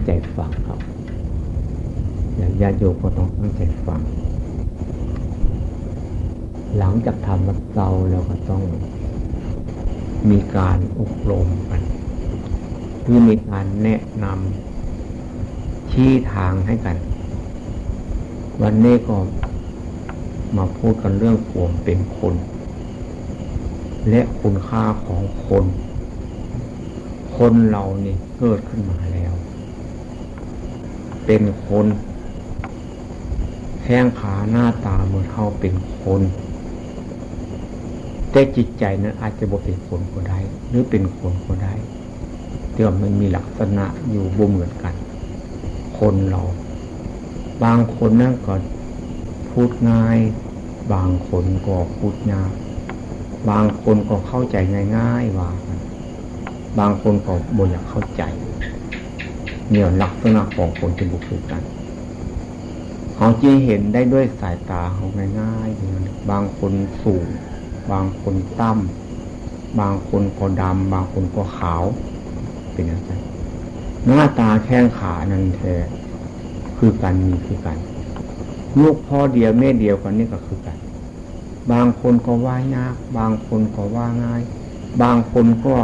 ใจฟังครับญาติโยมก็ต้องตั้งใจฟังหลังจากทำวัดเตาเราก็ต้องมีการอบรมกันคือมีการแนะนำชี้ทางให้กันวันนี้ก็มาพูดกันเรื่องความเป็นคนและคุณค่าของคนเรานี่เกิดขึ้นมาแล้วเป็นคนแข้งขาหน้าตาเหมือนเขาเป็นคนแต่จิตใจนั้นอาจจะบ่เป็นคนก็ได้หรือเป็นคนก็ได้แต่ว่ามันมีลักษณะอยู่บ่เหมือนกันคนเราบางคนนั่นก็พูดง่ายบางคนก็พูดยากบางคนก็เข้าใจง่ายๆว่าบางคนก็บ่อยากเข้าใจเนี่ยลักษณะของคนเป็นบุคคลกันเขาจะเห็นได้ด้วยสายตาเขาง่ายๆบางคนสูงบางคนต่ำบางคนก็ดำบางคนก็ขาวเป็นอย่างไรหน้าตาแข้งขานั่นแท้คือกันมีคือกันลูกพ่อเดียวแม่เดียวกันนี่ก็คือกันบางคนก็ว่ายากบางคนก็ว่าง่ายบางคนก็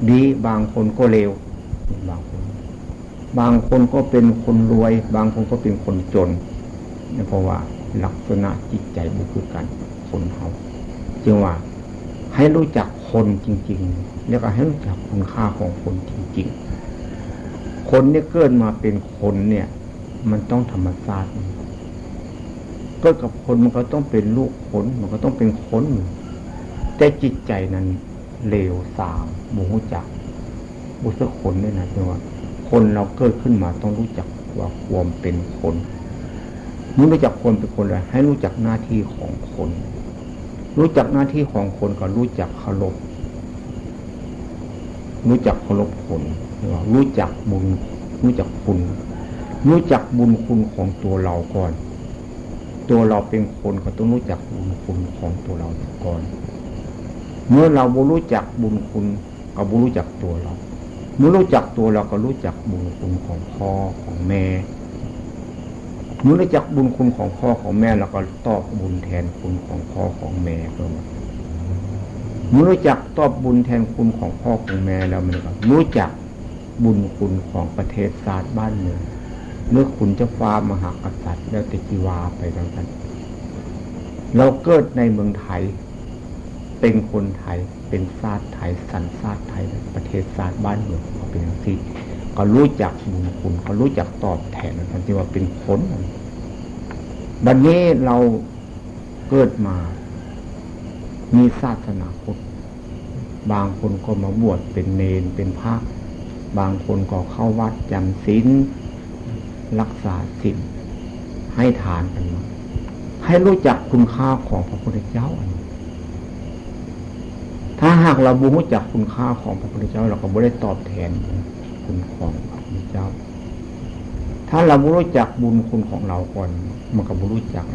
ดีบางคนก็เลวบางคนก็เป็นคนรวยบางคนก็เป็นคนจนเพราะว่าลักษณะจิตใจบุคคลกันคนเขาจึงว่าให้รู้จักคนจริงๆแล้วก็ให้รู้จักคุณค่าของคนจริงๆคนเนี่ยเกิดมาเป็นคนเนี่ยมันต้องธรรมชาติเกิดกับคนมันก็ต้องเป็นลูกคนมันก็ต้องเป็นคนแต่จิตใจนั้นเลวทรามบ่รู้จักบุษคนด้วยนะจึงว่าคนเราเกิดขึ้นมาต้องรู้จักว่าความเป็นคนเมื่อรู้จักคนเป็นคนแล้วให้รู้จักหน้าที่ของคนรู้จักหน้าที่ของคนก็รู้จักเคารพรู้จักเคารพคนรู้จักบุญรู้จักคุณรู้จักบุญคุณของตัวเราก่อนตัวเราเป็นคนก็ต้องรู้จักบุญคุณของตัวเราก่อนเมื่อเราบ่รู้จักบุญคุณก็บ่รู้จักตัวเราเมื่อรู้จักตัวเราก็รู้จักบุญคุณของพ่อของแม่เมื่อรู้จักบุญคุณของพ่อของแม่เราก็ตอบบุญแทนคุณของพ่อของแม่ก็เมื่อรู้จักตอบบุญแทนคุณของพ่อของแม่แล้วมันก็รู้จักบุญคุณของประเทศชาติบ้านเมืองเมื่อคุณเจ้าฟ้ามหากษัตริย์แล้วแต่จีวาไปทั้งนั้นเราเกิดในเมืองไทยเป็นคนไทยเป็นชาติไทยสัญชาติไทยประเทศชาติบ้านเมืองเขาเป็นอย่างที่ก็รู้จักบุญคุณก็รู้จักตอบแทนนั่นที่ว่าเป็นคนบัดนี้เราเกิดมามีศาสนาพุทธบางคนก็มาบวชเป็นเณรเป็นพระบางคนก็เข้าวัดจำศีลรักษาศีลให้ทานกันมาให้รู้จักคุณค่าของพระพุทธเจ้าถ้าหากเราบ่รู้จักคุณค่าของพระพุทธเจ้าเราก็บ่ได้ตอบแทนคุณของพระพุทธเจ้าถ้าเราบ่รู้จักบุญคุณของเราก่อนมันก็บ่รู้จัก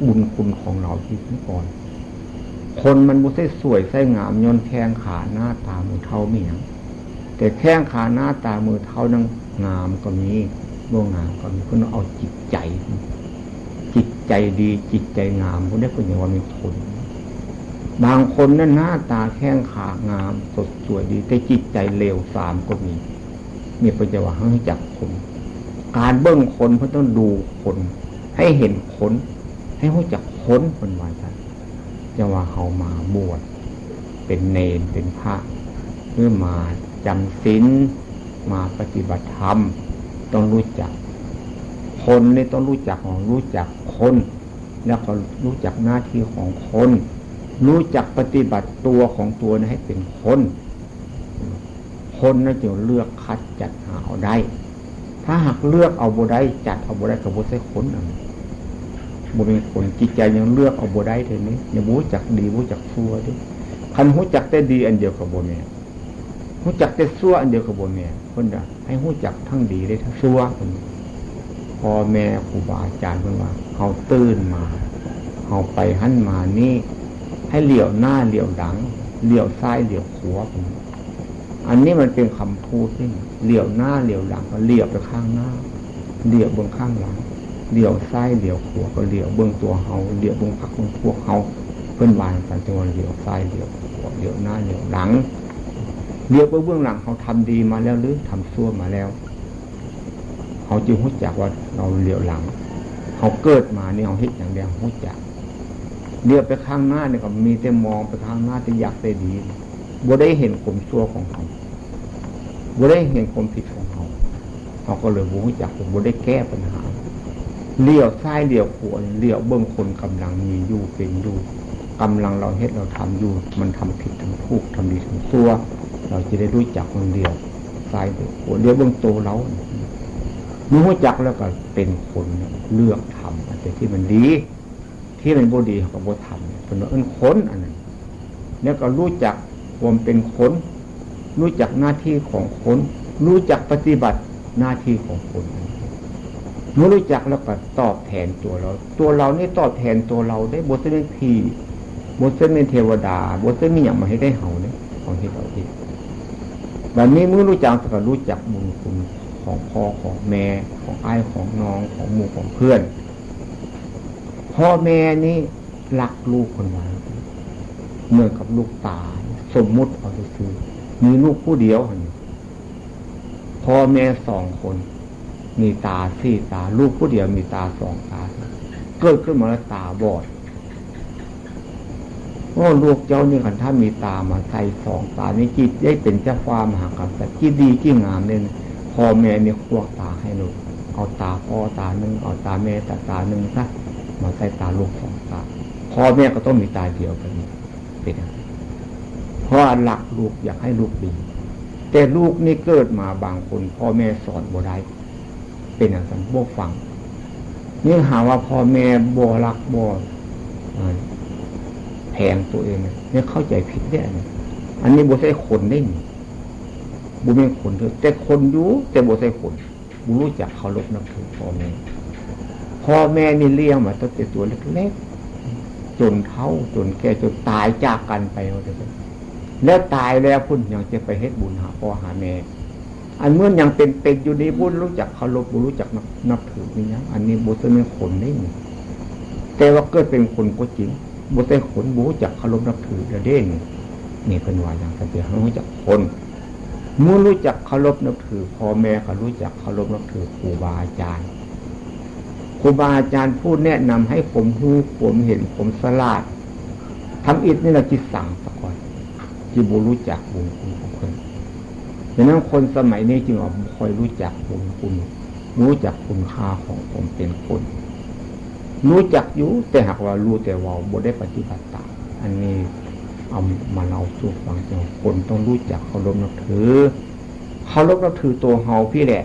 บุญคุณของเราที่ก่อนคนมันบ่ใช่สวยใช่งามย้อนแข้งขาหน้าตามือเท่ามีหยังแต่แข้งขาหน้าตามือเท่านั้นงามก็มีบ่งามก็มีเพิ่นเอาจิตใจดีจิตใจงามบ่ได้เพิ่นว่ามีคนบางคนนั้นหน้าตาแข้งขางามสดสวยดีแต่จิตใจเลวทรามก็มีปัญญาว่าให้จักคนการเบิ่งคนเพื่อต้องดูคนให้เห็นคนให้รู้จักคนคนว่าซั่นจะว่าเฮามาบวชเป็นเณรเป็นพระหรือมาจำศีลมาปฏิบัติธรรมต้องรู้จักคนนี่ต้องรู้จักคนแล้วก็รู้จักหน้าที่ของคนรู้จักปฏิบัติตัวของตัวให้เป็นคนนั่นจะเลือกคัดจัดหาเอาได้ถ้าหากเลือกเอาบ่ได้จัดเอาบ่ได้ก็บ่ใช่คนบ่เป็นคนจิตใจยังเลือกเอาบ่ได้เท่านี้ยังบ่รู้จักดีบ่รู้จักชั่วดิคันรู้จักแต่ดีอันเดียวก็บ่แม่นรู้จักแต่ชั่วอันเดียวก็บ่แม่นเพิ่นน่ะให้รู้จักทั้งดีได้ทั้งชั่วพ่อแม่ครูบาอาจารย์เพิ่นว่าเฮาตื่นมาเฮาไปหั่นมานี่ให้เหลียวหน้าเหลียวหลังเหลียวซ้ายเหลียวขวา อันนี้มันเป็นคำพูดนี่เหลี่ยวหน้าเหลี่ยวหลังก็เหลี่ยวไปข้างหน้าเหลี่ยวบนข้างหลังเหลี่ยวซ้ายเหลี่ยวขวาก็เหลี่ยวเบื้องตัวเฮาเหลี่ยวเบื้องพักเบื้องพวกเฮาเพื่อนวานกันจังหวะเหลี่ยวซ้ายเหลี่ยวขวาเหลี่ยวหน้าเหลี่ยวหลังเหลี่ยวเบื้องหลังเขาทำดีมาแล้วหรือทำชั่วมาแล้วเขาจึงรู้จักว่าเราเหลี่ยวหลังเขาเกิดมาเนี่ยเขาเฮ็ดอย่างเดียวรู้จักเหลี่ยวไปข้างหน้าเนี่ยก็มีแต่มองไปข้างหน้าแต่อยากได้ดีบ่ได้เห็นความชั่วของเขาบ่ได้เห็นความผิดของเขาเขาก็เลยรู้จักบ่ได้แก้ปัญหาเลี้ยวซ้ายเลี้ยวขวาเลี้ยวเบื้องคนกำลังมีอยู่เป็นอยู่กำลังเราเฮ็ดเราทำอยู่มันทำผิดทำถูกทำดีทำชั่วเราจะได้รู้จักมันเลี้ยวซ้ายเลี้ยวขวาเลี้ยวเบื้องตัวเราเมื่อรู้จักแล้วก็เป็นคนเลือกทำแต่ที่มันดีที่มันบ่ดีเขาก็บ่ทำเป็นว่าคนอันนั้นแล้วก็รู้จักความเป็นคนรู้จักหน้าที่ของคนรู้จักปฏิบัติหน้าที่ของคนเมื่อรู้จักแล้วก็ตอบแทนตัวเรานี่ตอบแทนตัวเราได้บทเป็นผีบทเป็นเทวดาบทเป็นอย่างมาให้ได้เห่าเนี่ยของที่เราที่แบบนี้เมื่อรู้จักก็รู้จักบุญคุณของพ่อของแม่ของอ้ายของน้องของหมู่ของเพื่อนพ่อแม่นี่รักลูกคนไว้เหมือนกับลูกตาสมมุติเอาไปซื้อมีลูกผู้เดียวพ่อแม่2 คนมีตา4 ตาลูกผู้เดียวมีตา2 ตาเกิดขึ้นมาแล้วตาบอดลูกเจ้านี่กันถ้ามีตามาใส่2 ตานี่จิตได้เป็นเจ้าฟ้ามหากษัตริย์ที่ดีที่งามเนี่ยพ่อแม่มีควงตาให้ลูกเอาตาพ่อตาหนึ่งเอาตาแม่ตาหนึ่งซะมาใส่ตาลูก2 ตาพ่อแม่ก็ต้องมีตาเดียวกันเป็นอย่างเพราะหลักลูกอยากให้ลูกดีแต่ลูกนี่เกิดมาบางคนพ่อแม่สอนบ่ได้เป็นอย่างนั้นบ่ฟังนี่หาว่าพ่อแม่บ่รักบ่แพงตัวเองเนี่ยเข้าใจผิดได้อันนี้บ่ใช่คนได้บ่เป็นคนเถอะแต่คนอยู่แต่บ่ใช่คนบ่รู้จักเคารพนับถือพ่อแม่นี่เลี้ยงมาตั้งแต่ตัวเล็กๆจนเฒ่าจนแก่จนตายจากกันไปเอาเถอะแล้วตายแล้วพุ่นยังจะไปเฮ็ดบุญหาพ่อหาแม่อันเมื่อยังเป็นอยู่ในบุญรู้จักเคารพรู้จักนับถือนี่นะอันนี้บ่ใช่คนนี่แต่ว่าเกิดเป็นคนก็จริงบ่ใช่คนบ่รู้จักเคารพนับถือเด้นี่เพิ่นว่าอย่างนั้นจะรู้จักคนเมื่อรู้จักเคารพนับถือพ่อแม่ก็รู้จักเคารพนับถือครูบาอาจารย์ผู้แนะนำให้ผมรู้ผมเห็นผมสลาดทำอิฐนี่เราจิตสั่งซะก่อนที่บ่รู้จักบุญคุณของเพิ่นดังนั้นคนสมัยนี้จึงบ่ค่อยรู้จักบุญคุณรู้จักคุณค่าของผมเป็นคนรู้จักอยู่แต่หากว่ารู้แต่ว่าบ่ได้ปฏิบัติตามอันนี้เอามาเล่าสู่ฟังจังคนต้องรู้จักเคารพนับถือตัวเฮาพี่แหละ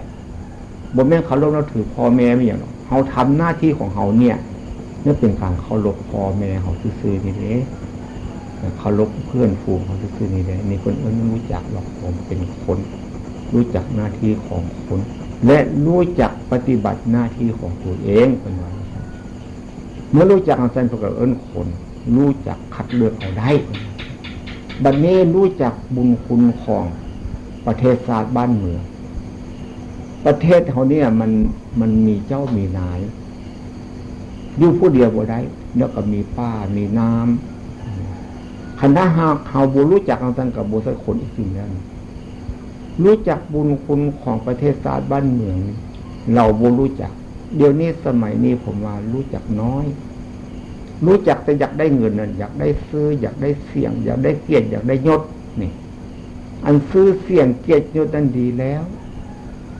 บ่แม่นเคารพนับถือพ่อแม่ไม่อย่างหรอกเฮาทำหน้าที่ของเฮาเนี่ยนั่นเป็นการเคารพพ่อแม่เฮาซื่อๆนี่เด้เคารพเพื่อนฝูงเขาซื่อๆนี่แหละนี่คนอื่นไม่รู้จักหรอกผมเป็นคนรู้จักหน้าที่ของคนและรู้จักปฏิบัติหน้าที่ของตัวเองเป็นว่าเมื่อรู้จักอันนั้นก็คนรู้จักคัดเลือกเอาได้บัดนี้รู้จักบุญคุณของประเทศชาติบ้านเมืองประเทศเขาเนี่ยมันมีเจ้ามีนายอยู่ผู้เดียวบ่ได้แล้วก็มีป้ามีน้ำคณะหากเขาบ่รู้จักอันนั้นกับบ่ใช่คนอีกจริงแล้วรู้จักบุญคุณของประเทศชาติบ้านเมืองเราบ่รู้จักเดี๋ยวนี้สมัยนี้ผมว่ารู้จักน้อยรู้จักแต่อยากได้เงินนั่นอยากได้ซื้ออยากได้เสียงอยากได้เกียรติอยากได้ยศนี่อันซื้อเสียงเกียรติยศนั้นดีแล้ว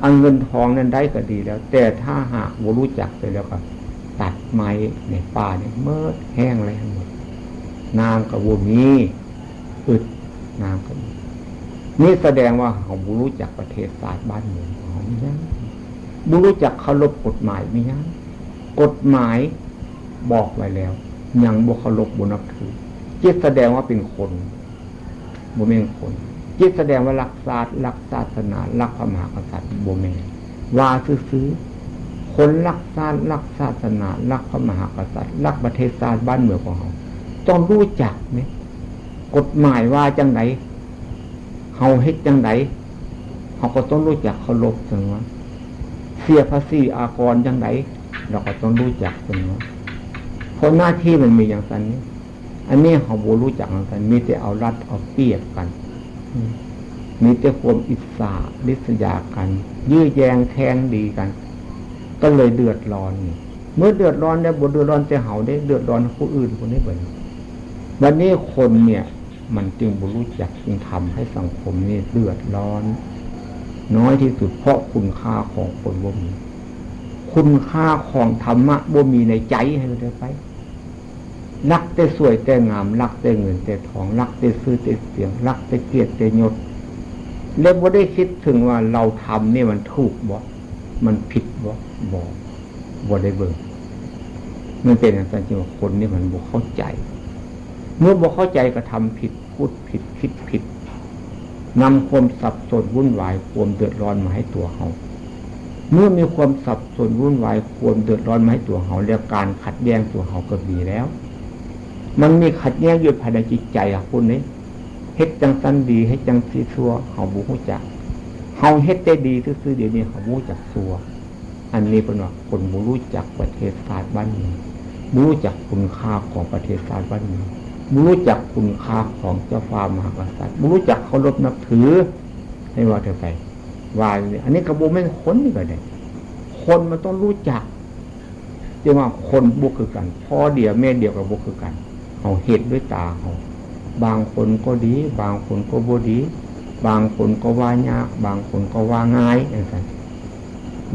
อันเงินทองนั้นได้ก็ดีแล้วแต่ถ้าหากบ่รู้จักไปแล้วก็ตัดไม้ในป่าเนี่ยเมิดแห้งเลยหมดน้ำก็บ่มีอึดน้ำก็มีนี่แสดงว่าเขาบ่รู้จักประเทศชาติบ้านเมืองของมันยังบ่รู้จักเคารพกฎหมายมั้ยยังกฎหมายบอกไว้แล้วยังบ่เคารพบ่นับถือจิตแสดงว่าเป็นคนบ่แม่นคนจิตแสดงว่ารักษารักศาสนารักพระมหากษัตริย์บ่แม่นว่าซื่อๆคนรักษารักศาสนารักพระมหากษัตริย์รักประเทศชาติบ้านเมืองของเราต้องรู้จักมั้ยกฎหมายว่าจังได เฮาเฮ็ดจังไดเฮาก็ต้องรู้จักเคารพเสมอเสียภาษีอากรจังไดเราก็ต้องรู้จักเสมอเพราะหน้าที่มันมีอย่างนั้นนี้อันนี้เฮาบ่รู้จักอย่างนั้นมีแต่เอารัดเอาเปรียบกันมีแต่ความอิจฉาริษยากันยื้อแย่งแทงดีกันก็เลยเดือดร้อนนี่เมื่อเดือดร้อนได้บ่เดือดร้อนแต่เฮาได้เดือดร้อนผู้อื่นคนนี้เบิ่งวันนี้คนเนี่ยมันจึงบ่รู้จักจึงทำให้สังคมนี่เดือดร้อนน้อยที่สุดเพราะคุณค่าของคนบ่มีคุณค่าของธรรมะบ่มีในใจให้เราได้ไปรักแต่สวยแต่งามรักแต่เงินแต่ทองรักแต่ชื่อแต่เสียงรักแต่เกียรติแต่ยศแล้วบ่ได้คิดถึงว่าเราทำนี่มันถูกบ่มันผิดบ่ได้เบิ่งมันเป็นอย่างนั้นจริงว่าคนนี่มันบ่เข้าใจเมื่อบ่เข้าใจก็ทำผิดพูดผิดคิดผิดนำความสับสนวุ่นวายความเดือดร้อนมาให้ตัวเฮาเมื่อมีความสับสนวุ่นวายความเดือดร้อนมาให้ตัวเฮาแล้วการขัดแย้งตัวเฮาก็มีแล้วมันมีขัดแย้งอยู่ภายในจิตใจอ่ะคุณนี่เฮ็ดจังซั่นดีเฮ็ดจังซี่ชั่วเฮาบ่ฮู้จักเฮาเฮ็ดได้ดีซื่อๆเดี๋ยวนี้เฮาบ่รู้จักชั่วอันนี้เป็นว่าคนบ่รู้จักประเทศชาติบ้านเมืองบ่รู้จักคุณค่าของประเทศชาติบ้านเมืองบ่รู้จักคุณค่าของเจ้าฟ้ามหากษัตริย์บ่รู้จักเคารพนับถือให้ว่าเถอะไปว่าอันนี้ก็บ่แม่นคนนี่ก็ได้คนมันต้องรู้จักจังว่าคนบ่คือกันพ่อเดียวแม่เดียวก็บ่คือกันเฮาเฮ็ดด้วยตาเฮาบางคนก็ดีบางคนก็บ่ดีบางคนก็ว่ายากบางคนก็ว่าง่ายจังซั่น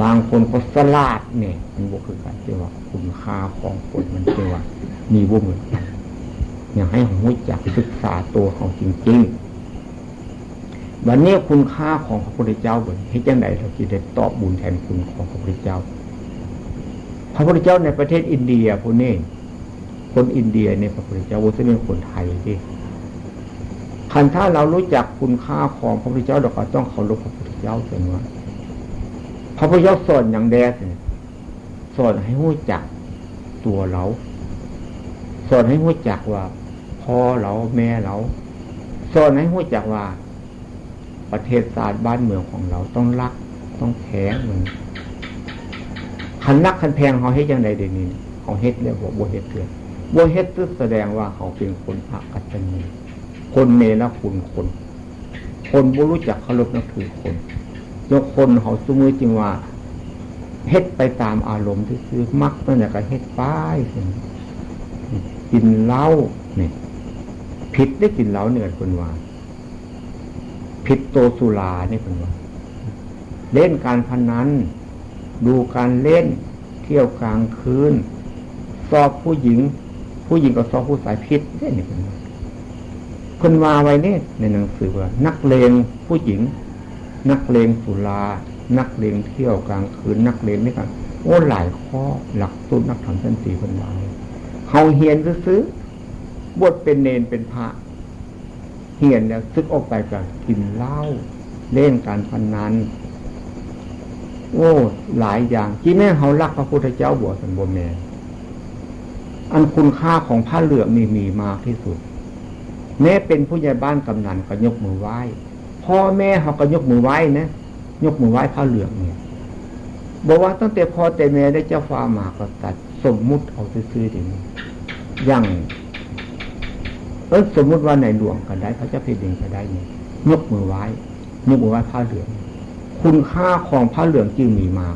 บางคนก็สลาดเนี่ยมันบ่คือกันจังว่าคุณค่าของคนมันจังว่ามีบ่เหมือนกันอยากให้รู้จักศึกษาตัวเฮาจริงๆวันนี้คุณค่าของพระพุทธเจ้าเฮ็ดจังได๋เราสิได้ตอบบุญแทนคุณของพระพุทธเจ้าพระพุทธเจ้าในประเทศอินเดียพวกนี้คนอินเดียเนี่ยพระพุทธเจ้าบ่ใช่เป็นคนไทยดิคันถ้าเรารู้จักคุณค่าของพระพุทธเจ้าเราก็ต้องเคารพพระพุทธเจ้าเสมอพระพุทธเจ้าสอนอย่างแดดสอนให้รู้จักตัวเราสอนให้รู้จักว่าพ่อเราแม่เราสอนให้รู้จักว่าประเทศชาติบ้านเมืองของเราต้องรักต้องแข็งเหมือนคันรักคันแพงเขาเฮ็ดจังได๋เดี๋ยวนี้เขาเฮ็ดแล้วบ่เฮ็ดเถื่อบ่เฮ็ดคือแสดงว่าเขาเป็นคนอกตัญญูคนเนรคุณคนบ่รู้จักเคารพนับถือคนยกคนเขาซุมื้อจริงว่าเฮ็ดไปตามอารมณ์ซื่อๆมักนั่นน่ะก็เฮ็ดไปกินเหล้านี่ผิดได้กินเหล้าเนี่ยเพิ่นว่าผิดโตสุราเนี่ยเพิ่นว่าเล่นการพนันดูการเล่นเที่ยวกลางคืนสอบผู้หญิงก็สอบผู้ชายผิดได้นี่เพิ่นว่าไว้เนี่ยในหนังสือว่านักเลงผู้หญิงนักเลงสุรานักเลงเที่ยวกลางคืนนักเลงนี่กันโอ้หลายข้อหลักสูตรนักธรรมชั้น4เพิ่นว่าเฮาเฮียนซื่อๆบวชเป็นเนรเป็นพระเฮียนแล้วซึกออกไปก็กินเหล้าเล่นการพนันโอ้หลายอย่างที่แม่เฮารักพระพุทธเจ้าบ่ซั่นบ่แม่นอันคุณค่าของผ้าเหลืองนี่มีมากที่สุดแม้เป็นผู้ใหญ่บ้านกำนันก็ยกมือไหว้พ่อแม่เขาก็ยกมือไหว้นะยกมือไหว้ผ้าเหลืองเนี่ยบอกว่าตั้งแต่พ่อแต่แม่ได้เจ้าฟ้ามหากษัตริย์สมมุติเอาซื่อๆดิอย่างสมมุติว่าในหลวงก็ได้พระเจ้าแผ่นดินก็ได้เนี่ยยกมือไหว้ผ้าเหลืองคุณค่าของผ้าเหลืองจึงมีมาก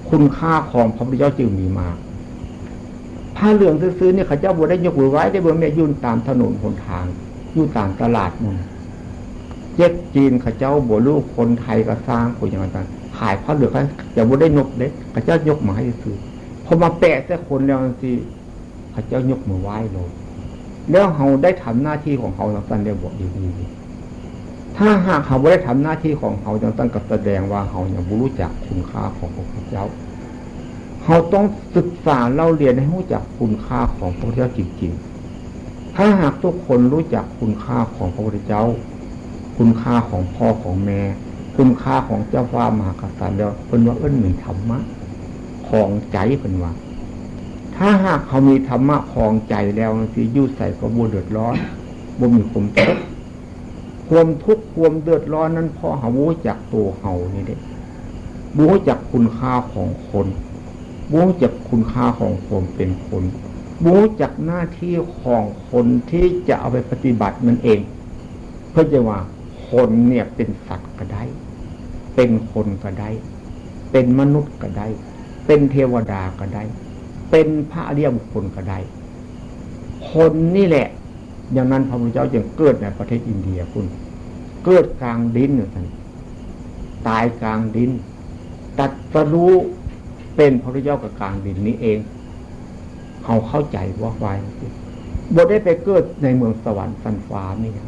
คุณค่าของพระพุทธเจ้าจึงมีมากผ้าเหลืองซื่อๆเนี่ยเขาเจ้าบ่ได้ยกมือไหว้ได้บ่แม่ยืนตามถนนหนทางอยู่ตามตลาดนั่นเจ็ดจีนเขาเจ้าบ่รู้คนไทยก็สร้างคนอย่างนั้นขายผ้าเหลืองเขาจะบ่ได้ยกเด้เขาเจ้ายกมาให้ซื่อพอมาแปะซะคนแล้วสิเขาเจ้ายกมือไหว้ลงแล้วเฮาได้ทำหน้าที่ของเฮาจังซั่นได้บ่ดีๆถ้าหากเฮาบ่ได้ทำหน้าที่ของเฮาจังซั่นก็แสดงว่าเฮายังบ่รู้จักคุณค่าของพระพุทธเจ้าเราต้องศึกษาเล่าเรียนให้รู้จักคุณค่าของพระพุทธเจ้าจริงๆถ้าหากทุกคนรู้จักคุณค่าของพระพุทธเจ้าคุณค่าของพ่อของแม่คุณค่าของเจ้าฟ้ามหากษัตริย์แล้วเพิ่นว่ามีธรรมะของใจเพิ่นว่าถ้าหากเขามีธรรมะของใจแล้วสิอยู่ใส่ก็บ่เดือดร้อนบ่มีความทุกข์ ความทุกข์ความเดือดร้อนนั้นเพราะเฮาบ่รู้จักตัวเฮานี่เด้บ่รู้จักคุณค่าของคนบ่รู้จักคุณค่าของความเป็นคนบ่รู้จักหน้าที่ของคนที่จะเอาไปปฏิบัติมันเองเพื่อจะว่าคนเนี่ยเป็นสัตว์ก็ได้เป็นคนก็ได้เป็นมนุษย์ก็ได้เป็นเทวดาก็ได้เป็นพระอริยบุคคลก็ได้คนนี่แหละอย่างนั้นพระพุทธเจ้าจึงเกิดในประเทศอินเดียคุณเกิดกลางดินท่านตายกลางดินตรัสรู้เป็นพระพุทธเจ้ากับกลางดินนี้เองเขาเข้าใจว่าไว้บ่ได้ไปเกิดในเมืองสวรรค์สันฟ้านี่อย่าง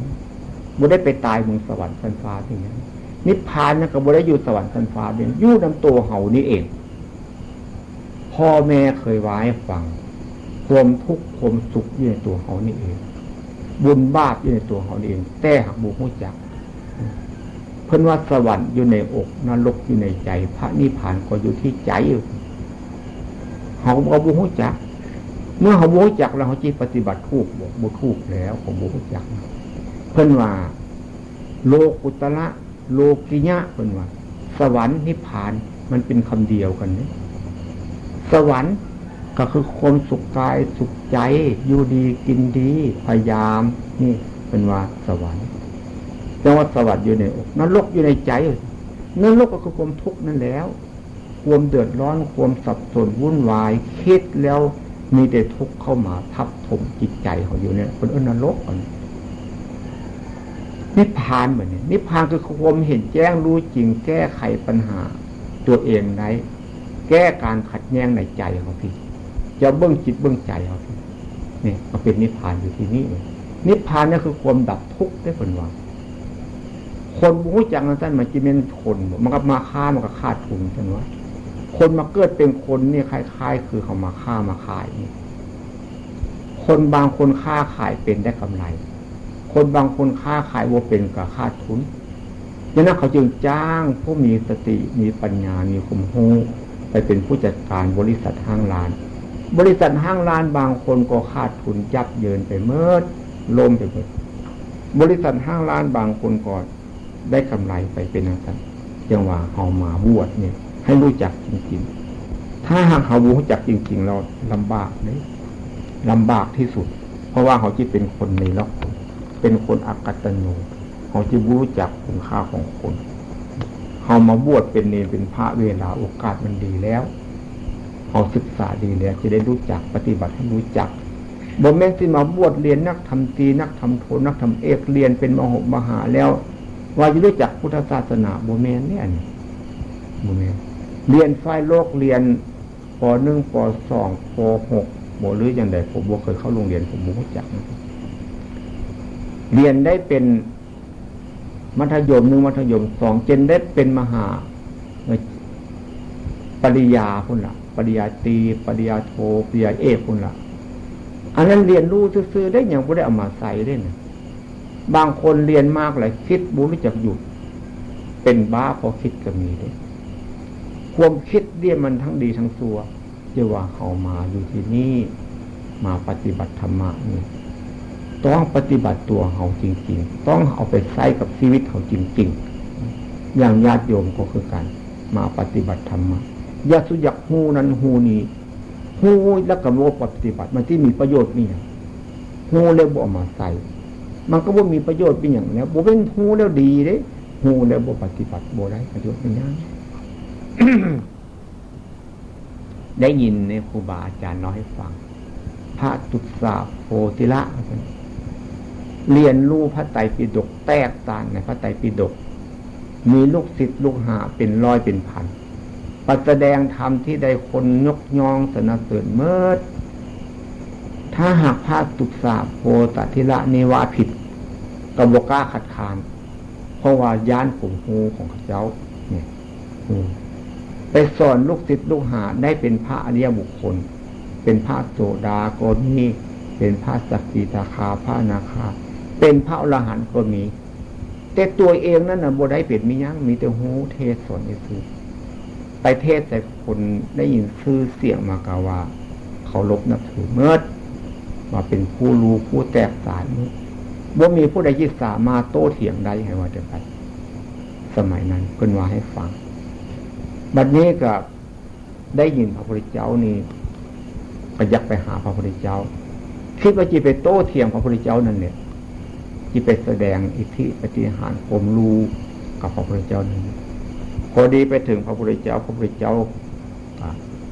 บ่ได้ไปตายเมืองสวรรค์สันฟ้านี่อย่างนิพพานนะก็บ่ได้อยู่สวรรค์สันฟ้าเป็นอยู่นำตัวเฮานี่เองพ่อแม่เคยไว้ฟังความทุกข์ความสุขอยู่ในตัวเฮานี่เองบุญบาปอยู่ในตัวเฮาเองแต่หากบ่รู้จักเพิ่นว่าสวรรค์อยู่ในอกนรกอยู่ในใจพระนิพพานก็อยู่ที่ใจเฮาก็บ่รู้จักเมื่อเฮาบ่รู้จักแล้วเฮาสิปฏิบัติถูกบ่ถูกแล้วก็บ่รู้จักเพิ่นว่าโลกุตระโลกิยะเพิ่นว่าสวรรค์นิพพานมันเป็นคำเดียวกันนี่สวรรค์ก็คือความสุขกายสุขใจอยู่ดีกินดีพยายามนี่เป็นว่าสวรรค์แต่ว่าสวรรค์อยู่ในอกนรกอยู่ในใจนรกก็คือความทุกข์นั่นแล้วความเดือดร้อนความสับสนวุ่นวายคิดแล้วมีแต่ทุกข์เข้ามาทับถมจิตใจของอยู่เนี่ยเป็นนรกนิพพานเหมือนนี้นิพพานคือความเห็นแจ้งรู้จริงแก้ไขปัญหาตัวเองได้แก้การขัดแย้งในใจของพี่จะเบื้องจิตเบื้องใจของพี่นี่มันเป็นนิพพานอยู่ที่นี่นิพพานนี่คือความดับทุกข์ได้ผลว่าคนรู้จักนั้นท่านมันจะเป็นคนมันก็มาฆ่ามันก็ฆ่าทุนท่านว่าคนมาเกิดเป็นคนนี่คล้ายๆคือเขามาฆ่ามาขายนี่คนบางคนค้าขายเป็นได้กำไรคนบางคนค้าขายว่าเป็นกับขาดทุนดังนั้นเขาจึงจ้างผู้มีสติมีปัญญามีความรู้ไปเป็นผู้จัดการบริษัทห้างร้านบริษัทห้างร้านบางคนก็ขาดทุนยับเยินไปเมื่อล้มไปหมดบริษัทห้างร้านบางคนก็ได้กำไรไปเป็นอะไรจังว่าเอามาบวชเนี่ยให้รู้จักจริงๆถ้าหากเขารู้จักจริงๆเราลำบากเลยลำบากที่สุดเพราะว่าเขาจะเป็นคนในโลกเป็นคนอกัตตัญญูเขาจะรู้จักคุณค่าของคนเขามาบวชเป็นเนรเป็นพระเวลาโอกาสมันดีแล้วเขาศึกษาดีแล้วจะได้รู้จักปฏิบัติให้รู้จักบ่แม่นสิมาบวชเรียนนักทำตรีนักทำโทนักทำเอกเรียนเป็นมหาแล้วว่าจะรู้จักพุทธศาสนาบ่แม่นเนี่ยบ่แม่นเรียนฝ่ายโลกเรียนป .1 ป .2 ป .6 บ่หรืออย่างใดผมบ่เคยเข้าโรงเรียนผมบ่รู้จักเรียนได้เป็นมัธยม1มัธยม2จนได้เป็นมหาปริญญาพุ่นล่ะปริญญาตรีปริญญาโทปริญญาเอกพุ่นล่ะอันนั้นเรียนรู้ซื่อๆได้อย่างบ่ได้เอามาใส่ได้น่ะบางคนเรียนมากหลายคิดบ่รู้จักหยุดเป็นบ้าพอคิดก็มีเด้ความคิดเรียนมันทั้งดีทั้งชั่วจะว่าเข้ามาอยู่ที่นี่มาปฏิบัติธรรมะนี่ต้องปฏิบัติตัวเฮาจริงๆต้องเอาไปใช้กับชีวิตเฮาจริงๆอย่างญาติโยมก็คือกันมาปฏิบัติธรรมะอย่าสุยักฮู้นั้นฮู้นี้ฮู้แล้วก็บ่ปฏิบัติมันที่มีประโยชน์มีหยังฮู้แล้วบ่เอามาใส่มันก็บ่มีประโยชน์เป็นหยังแล้วบ่เป็นฮู้แล้วดีเด้ฮู้แล้วบ่ปฏิบัติบ่ได้ประโยชน์เป็นหยัง ได้ยินในครูบาอาจารย์เล่าให้ฟังพระตุสาโพธิละเรียนรู้พระไตรปิฎกแตกต่างในพระไตรปิฎกมีลูกศิษย์ลูกหาเป็นร้อยเป็นพันปัจแสดงธรรมที่ได้คนยกย่องสรรเสริญเมิดถ้าหากพระตุสาโพธิละนี่ว่าผิดก็บ่กล้าขัดขานเพราะว่าญาณผมฮูของเขาเจ้าเนี่ยไปสอนลูกศิษย์ลูกหาได้เป็นพระอริยบุคคลเป็นพระโสดาก็มีเป็นพระสักกิทาคาพระอนาคาเป็นพระอรหันต์ก็มีแต่ตัวเองนั่นน่ะบ่ได้เป็นมีหยังมีแต่ฮู้เทศสอนซื่อไปเทศแต่คนได้ยินชื่อเสียงมากว่า เขาลบนับถือเมิดมาเป็นผู้รู้ผู้แตกสาร ว่ามีผู้ใดที่สามารถโต้เถียงได้ให้ว่าจะไปสมัยนั้นเพิ่นว่าให้ฟังบัดนี้ก็ได้ยินพระพุทธเจ้านี่ก็อยากไปหาพระพุทธเจ้าคิดว่าจะไปโต้เถียงพระพุทธเจ้านั่นเนี่ยจะไปแสดงอิทธิปฏิหารย์ผมรู้กับพระพุทธเจ้านั่นพอดีไปถึงพระพุทธเจ้าพระพุทธเจ้า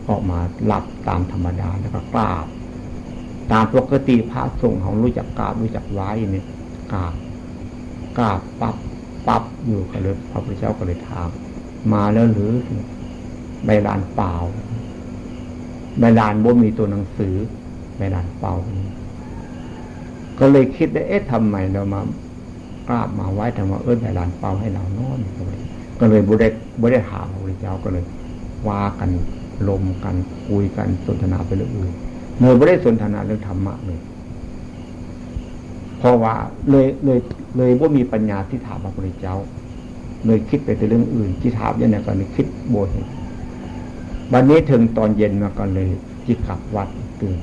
ออกมาหลับตามธรรมดาแล้วก็กราบตามปกติพระสงฆ์เขารู้จักกราบรู้จักไหว้เนี่ยกราบปั๊บอยู่ก็เลยพระพุทธเจ้าก็เลยถามมาแล้วหรือใบลานเปล่าใบลานบ่มีตัวหนังสือใบลานเปล่าก็เลยคิดได้ทำไมเรามากราบมาไหว้ทำไมใบลานเปล่าให้เรานอนก็เลยบ่ได้ถามพระพุทธเจ้าก็เลยว่ากันลมกันคุยกันสนทนาไปเรื่องอื่นเมื่อไม่ได้สนทนาเรื่องธรรมะเลยเพราะว่าเลยว่ามีปัญญาที่ถามพระพุทธเจ้าเลยคิดไปแต่เรื่องอื่นที่ถามอย่างนี้ก็เลยคิดโบยวันนี้ถึงตอนเย็นมาก็เลยจิตกลับวัดตื่น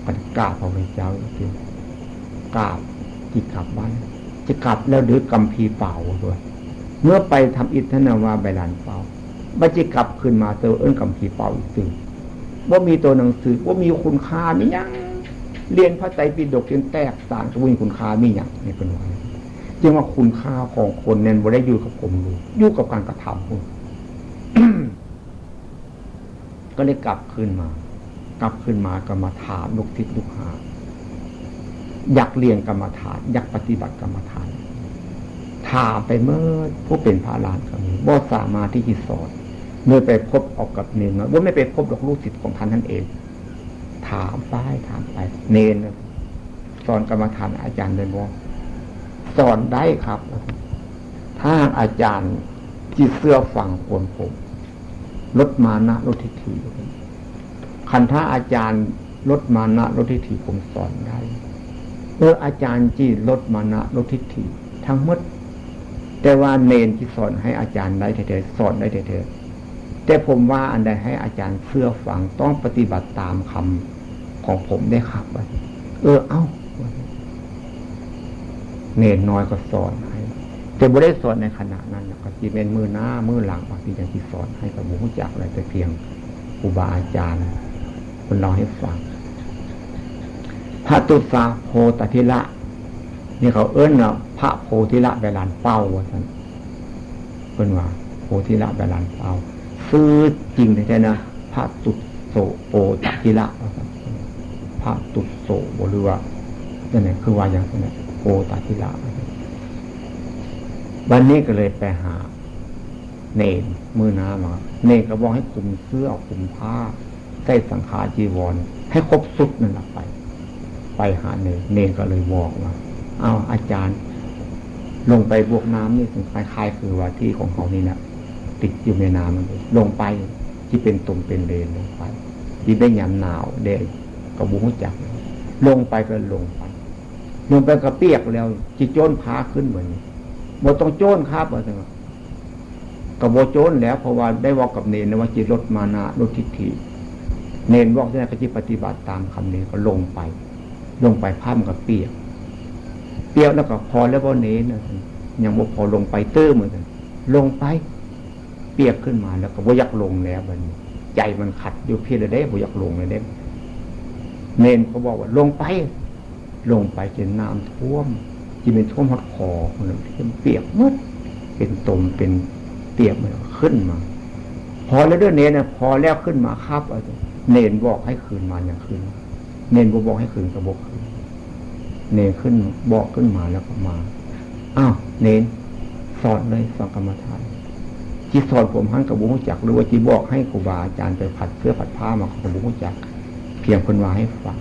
ก็กราบพระพุทธเจ้าตื่นกราบจิตกลับบ้านจะกลับแล้วหรือกำพีเปล่าด้วยเมื่อไปทำอิทธนาวาใบลานเปล่าบัจิกลับขึ้นมาเจอกำพีเปล่าอีกตื่นว่ามีตัวหนังสือว่ามีคุณค่ามีอย่างเรียนพระไตรปิฎกจนแตกต่างก็มีคุณค่ามีอย่างนี่เป็นว่าจึงว่าคุณค่าของคนเนี่ยบ่ได้อยู่กับผมเลยอยู่กับการกระทำคุณก็เลยกลับขึ้นมาก็มาถามลูกศิษย์ลูกหาอยากเรียนกรรมฐานอยากปฏิบัติกรรมฐานถามไปเมื่อผู้เป็นพระอรหันต์ก็มีบ่สามารถที่จะสอนเมื่อไปพบออกกับเนรน้อยว่าไม่ไปพบลูกศิษย์ของท่านนั่นเองถามไปเนรสอนกรรมฐานอาจารย์เลยบอกสอนได้ครับถ้าอาจารย์จิตเสื้อฝังคนผมลดมานะลดทิฏฐิคันถ้าอาจารย์ลดมานะลดทิฏฐิผมสอนได้อาจารย์จีลดมานะลดทิฏฐิทั้งหมดแต่ว่าเนรที่สอนให้อาจารย์ได้เถอะสอนได้เถอะแต่ผมว่าอันใดให้อาจารย์เชื่อฟังต้องปฏิบัติตามคำของผมได้ครับเนรน้อยก็สอนให้แต่บ่ได้สอนในขณะนั้นก็จีเป็นมือหน้ามือหลังบางทีอย่างที่สอนให้กับบุคคลจักอะไรแต่เพียงครูบาอาจารย์คนเราให้ฟังพระตุสาโพธิธิละนี่เขาพระโพธิละใบลานเป้าว่าท่านเป็นว่าโพธิละใบลานเป้าซื้อจริงใช่นะพระตุโสโพธิธิละพระตุโสบหรือว่าเนี่ยคือว่าอย่างนี้โพธิธิละวันนี้ก็เลยไปหาเนรมือน้ามาเนรก็บอกให้คุมเสื้อคุมผ้าใส่สังฆาจีวรให้ครบสุดนั่นแหละไปหาเนรก็เลยบอกว่าเอาอาจารย์ลงไปบวกน้ำนี่ถึงคล้ายๆคือว่าที่ของเขานี่นะติดอยู่ในน้ำมันลงไปที่เป็นตุ่มเป็นเลนลงไปที่ได้ยามหนาวเด็กกระบุ้งจักลงไปก็ลงไปก็เปียกแล้วจิโจนพาขึ้นเหมือนบ่ต้องโจนครับว่าจังก็บ่โจนแล้วเพราะว่าได้บอกกับเนรว่าจิลดมานะลดทิฏฐิเนรบอกได้ก็จิปฏิบัติตามคำนี้ก็ลงไปผ้ามกับเปียกแล้วก็พอแล้วบ่เนรยังบ่พอลงไปเตื้อเหมือนกันลงไปเปียกขึ้นมาแล้วก็บ่อยากลงแล้วบัดนี้ใจมันขัดอยู่เพียงได้บ่อยากลงเลยเด้เนรเขาบอกว่าลงไปจนน้ำท่วมที่เป็นท่วมฮอดคอมันเปียกหมดเป็นตมเป็นเปียกมันขึ้นมาพอแล้วเด้อเนรน่ะพอแล้วขึ้นมาครับเนรบอกให้คืนมาอย่างคืนเนรบ่บอกให้คืนก็บ่คืนเนรขึ้นบอกขึ้นมาแล้วก็มาเนรสอนเลยสอนกรรมฐานที่สอนผมหั่นกับบุญจักหรือว่าที่บอกให้ครูบาอาจารย์ไปผัดเสื้อผัดผ้ามากับบุญจักเพียงคนว่าให้ฟัง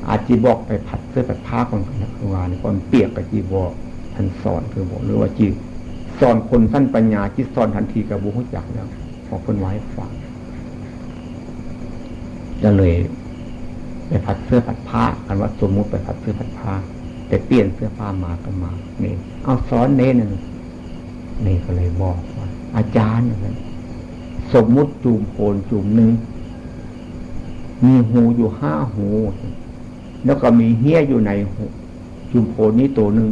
อาจีบอกไปผัดเสื้อผัดผ้าคนนะคือว่าในคนเปียกกับจีบอกท่านสอนคือบอกหรือว่าจีสอนคนสั้นปัญญาจีสอนทันทีกับบุญจักแล้วพอคนว่าให้ฟังก็เลยไปผัดเสื้อผัดผ้ากันว่าสมมุติไปผัดเสื้อผัดผ้าแต่เปลี่ยนเสื้อผ้ามาก็มาเนี่ยเอาสอนเน้นนี่ก็เลยบอกว่าอาจารย์สมมุติจูมโคนจูมหนึ่งมีหูอยู่5 หูแล้วก็มีเหี้ยอยู่ในหู จุมโพนี้ตัวหนึ่ง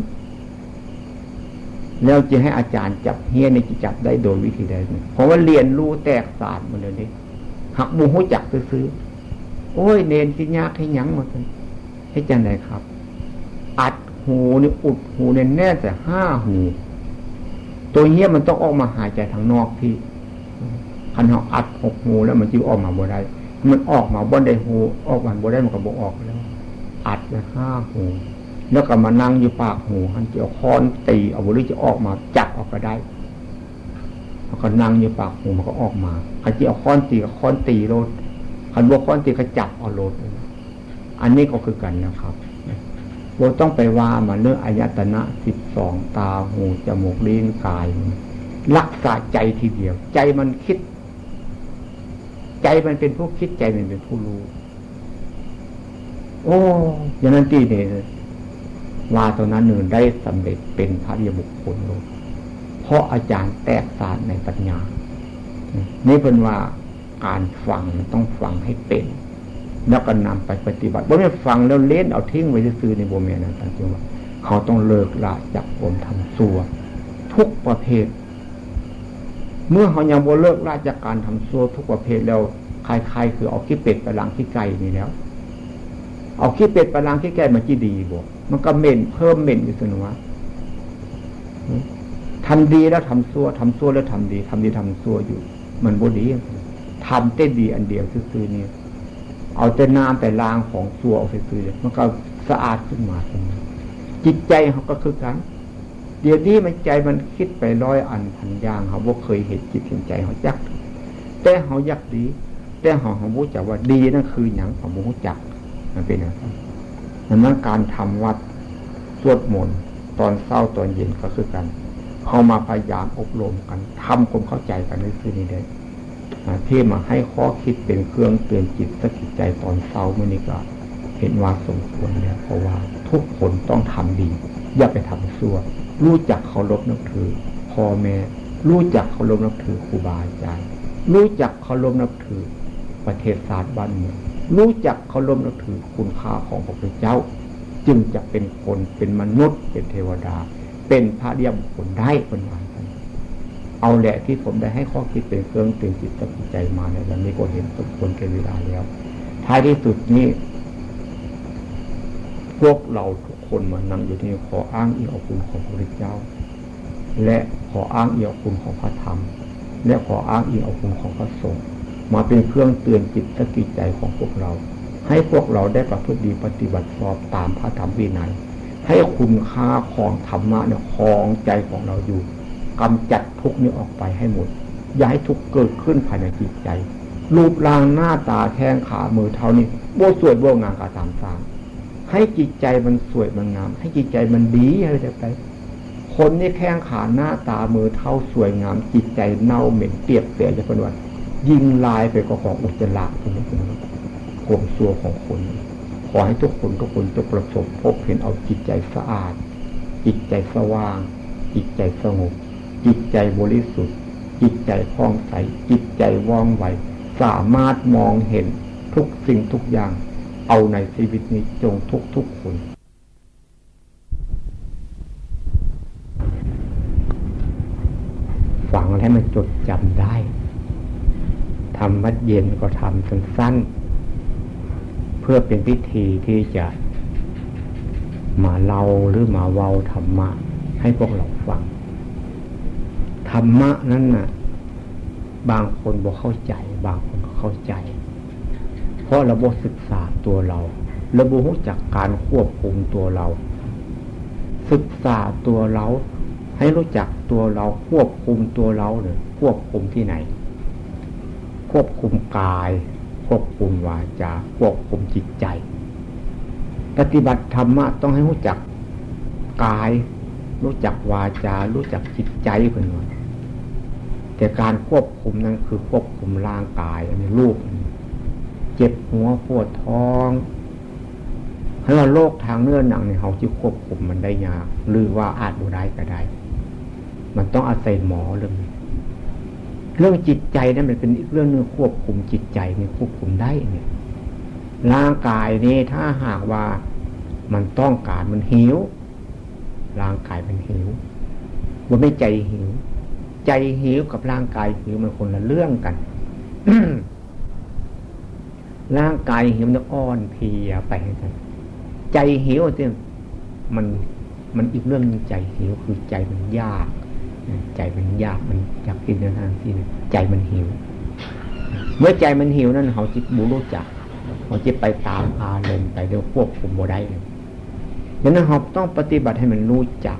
แล้วจะให้อาจารย์จับเฮี้ยในจะจับได้โดยวิธีใดเพราะว่าเรียนรู้แตกศาสตร์มันเลยนี่หักบูหูจักซื้อโอ้ยเนนสิยากให้ยั้งมาให้จังไดครับ อัดหูนี่อุดหูแน่ๆแต่5 หูตัวเฮี้ยมันต้องออกมาหายใจทางนอกพี่คันเขาอัด6 หูแล้วมันจะออกมาบ่ได้มันออกมาบ่ได้หูออกมาบ่ได้มันก็บ่ออกแล้วอัดไป5 หูแล้วก็มานั่งอยู่ปากหูหันจะเอาค้อนตีเอาหรือจะออกมาจับออกก็ได้แล้วก็นั่งอยู่ปากหูมันก็ออกมาคันจะเอาค้อนตีก็ค้อนตีโลดคันบ่ค้อนตีก็จับเอาโลดอันนี้ก็คือกันนะครับเราต้องไปว่ามาเรื่องอายตนะ12ตาหูจมูกลิ้นกายรักษาใจทีเดียวใจมันคิดใจมันเป็นผู้คิดใจมันเป็นผู้รู้โอ้อย่างนั้นตีเนี่ยว่าตอนนั้นหนึ่งได้สำเร็จเป็นพระอริยบุคคลเลยเพราะอาจารย์แตกศาสตร์ในปัญญานี่เป็นว่าการฟังต้องฟังให้เป็นแล้วก็นำไปปฏิบัติบ่แม่นฟังแล้วเล่นเอาทิ้งไว้ซื่อๆในบ่แม่นนั่นตั้งใจว่าเขาต้องเลิกละจากความทำชั่วทุกประเภทเมื่อเขายังบ่เลิกละจากการทำชั่วทุกประเภทแล้วใครๆคือเอาขี้เป็ดไปล้างขี้ไก่นี่แล้วเอาขี้เป็ดไปล้างขี้ไก่มันจะดีบ่มันก็เหม็นเพิ่มเหม็นอยู่เสมอว่าทำดีแล้วทำชั่วทำชั่วแล้วทำดีทำดีทำชั่วอยู่มันบ่ดีทำแต่ดีอันเดียวซื่อๆนี่เอาแต่น้ำแต่ล้างของชั่วเอาซื่อๆมันก็สะอาดขึ้นมาจิตใจเขาก็คือกันเดี๋ยวนี้มันใจมันคิดไป100 อันพันอย่างเขาบ่เคยเห็นจิตเห็นใจเขาจักแต่เขาอยากดีแต่เขารู้จักว่าดีนั่นคือหยังเขาบ่รู้จักมันเป็นอย่างนั้นดังนั้นการทำวัดสวดมนต์ตอนเช้าตอนเย็นก็คือกันเข้ามาพยายามอบรมกันทำความเข้าใจกันในคืนนี้ได้ที่มาให้ข้อคิดเป็นเครื่องเตือนจิตสกิดใจตอนเช้ามื้อนี้ก็เห็นว่าสมควรแล้วเพราะว่าทุกคนต้องทำดีอย่าไปทำชั่วรู้จักเคารพนับถือพ่อแม่รู้จักเคารพนับถือครูบาอาจารย์รู้จักเคารพนับถือประเทศชาติบ้านเมืองรู้จักเคารพนับถือคุณค่าของพระพุทธเจ้าจึงจะเป็นคนเป็นมนุษย์เป็นเทวดาเป็นพระอริยบุคคลได้เป็นวันนั้นเอาแหละที่ผมได้ให้ข้อคิดเป็นเครื่องเตือนจิตสกิดใจมาในวันนี้ก็เห็นสมควรแก่เวลาแล้วท้ายที่สุดนี้พวกเราทุกคนมานั่งอยู่ที่นี่ขออ้างอิงเอาคุณของพระพุทธเจ้าและขออ้างอิงเอาคุณของพระธรรมและขออ้างอิงเอาคุณของพระสงฆ์มาเป็นเครื่องเตือนจิตสกิดใจของพวกเราให้พวกเราได้ประพฤติดีปฏิบัติชอบตามพระธรรมวินัยให้คุณค่าของธรรมะเนี่ยครองใจของเราอยู่กำจัดทุกข์นี้ออกไปให้หมดอย่าให้ทุกข์เกิดขึ้นภายในจิตใจรูปร่างหน้าตาแข้งขามือเท้านี่บ่สวยบ่งามกะตามสร้างให้จิตใจมันสวยมันงามให้จิตใจมันดีให้ได้ไปคนนี่แข้งขาหน้าตามือเท้าสวยงามจิตใจเน่าเหม็นเปียกเสียจะเป็นวันยิงลายไปก็ของอุจจาระตรงนี้เป็นความชั่วของคนขอให้ทุกคนจะประสบพบเห็นเอาจิตใจสะอาดจิตใจสว่างจิตใจสงบจิตใจบริสุทธิ์จิตใจผ่องใสจิตใจว่องไวสามารถมองเห็นทุกสิ่งทุกอย่างเอาในชีวิตนี้จงทุกคนฟังให้มันจดจำได้ทำวัดเย็นก็ทำสั้นๆเพื่อเป็นพิธีที่จะมาเล่าหรือมาเว้าธรรมะให้พวกเราฟังธรรมะนั้นน่ะบางคนบ่เข้าใจบางคนก็เข้าใจเพราะเราบ่ศึกษาตัวเราบ่รู้จักการควบคุมตัวเราศึกษาตัวเราให้รู้จักตัวเราควบคุมตัวเราเนี่ยควบคุมที่ไหนควบคุมกายควบคุมวาจาควบคุมจิตใจปฏิบัติธรรมะต้องให้รู้จักกายรู้จักวาจารู้จักจิตใจเพิ่นว่าแต่การควบคุมนั้นคือควบคุมร่างกายอันนี้รูปเจ็บหัวปวดท้องให้ว่าโรคทางเนื้อหนังเนี่ยเขาจะควบคุมมันได้ยากหรือว่าอาจบ่ได้ก็ได้มันต้องอาศัยหมอเรื่องจิตใจนั้นมันเป็นอีกเรื่องนึงควบคุมจิตใจนี่ควบคุมได้เนี่ยร่างกายนี่ถ้าหากว่า มันต้องการมันหิวร่างกายมันหิวมันไม่ใจหิวใจหิวกับร่างกายหิวมันคนละเรื่องกัน ร่างกายหิวมันอ่อนเพลียไปกันใจหิวเนี่ยมันอีกเรื่องนึงใจหิวคือใจมันยากใจมันยากมันอยากกินในทางที่ใจมันหิวเมื่อใจมันหิวนั่นเขาจิตบูรู้จักเขาจิตไปตามอารมณ์ไปเดี๋ยวควบคุมบ่ได้เลยดังนั้นเราต้องปฏิบัติให้มันรู้จัก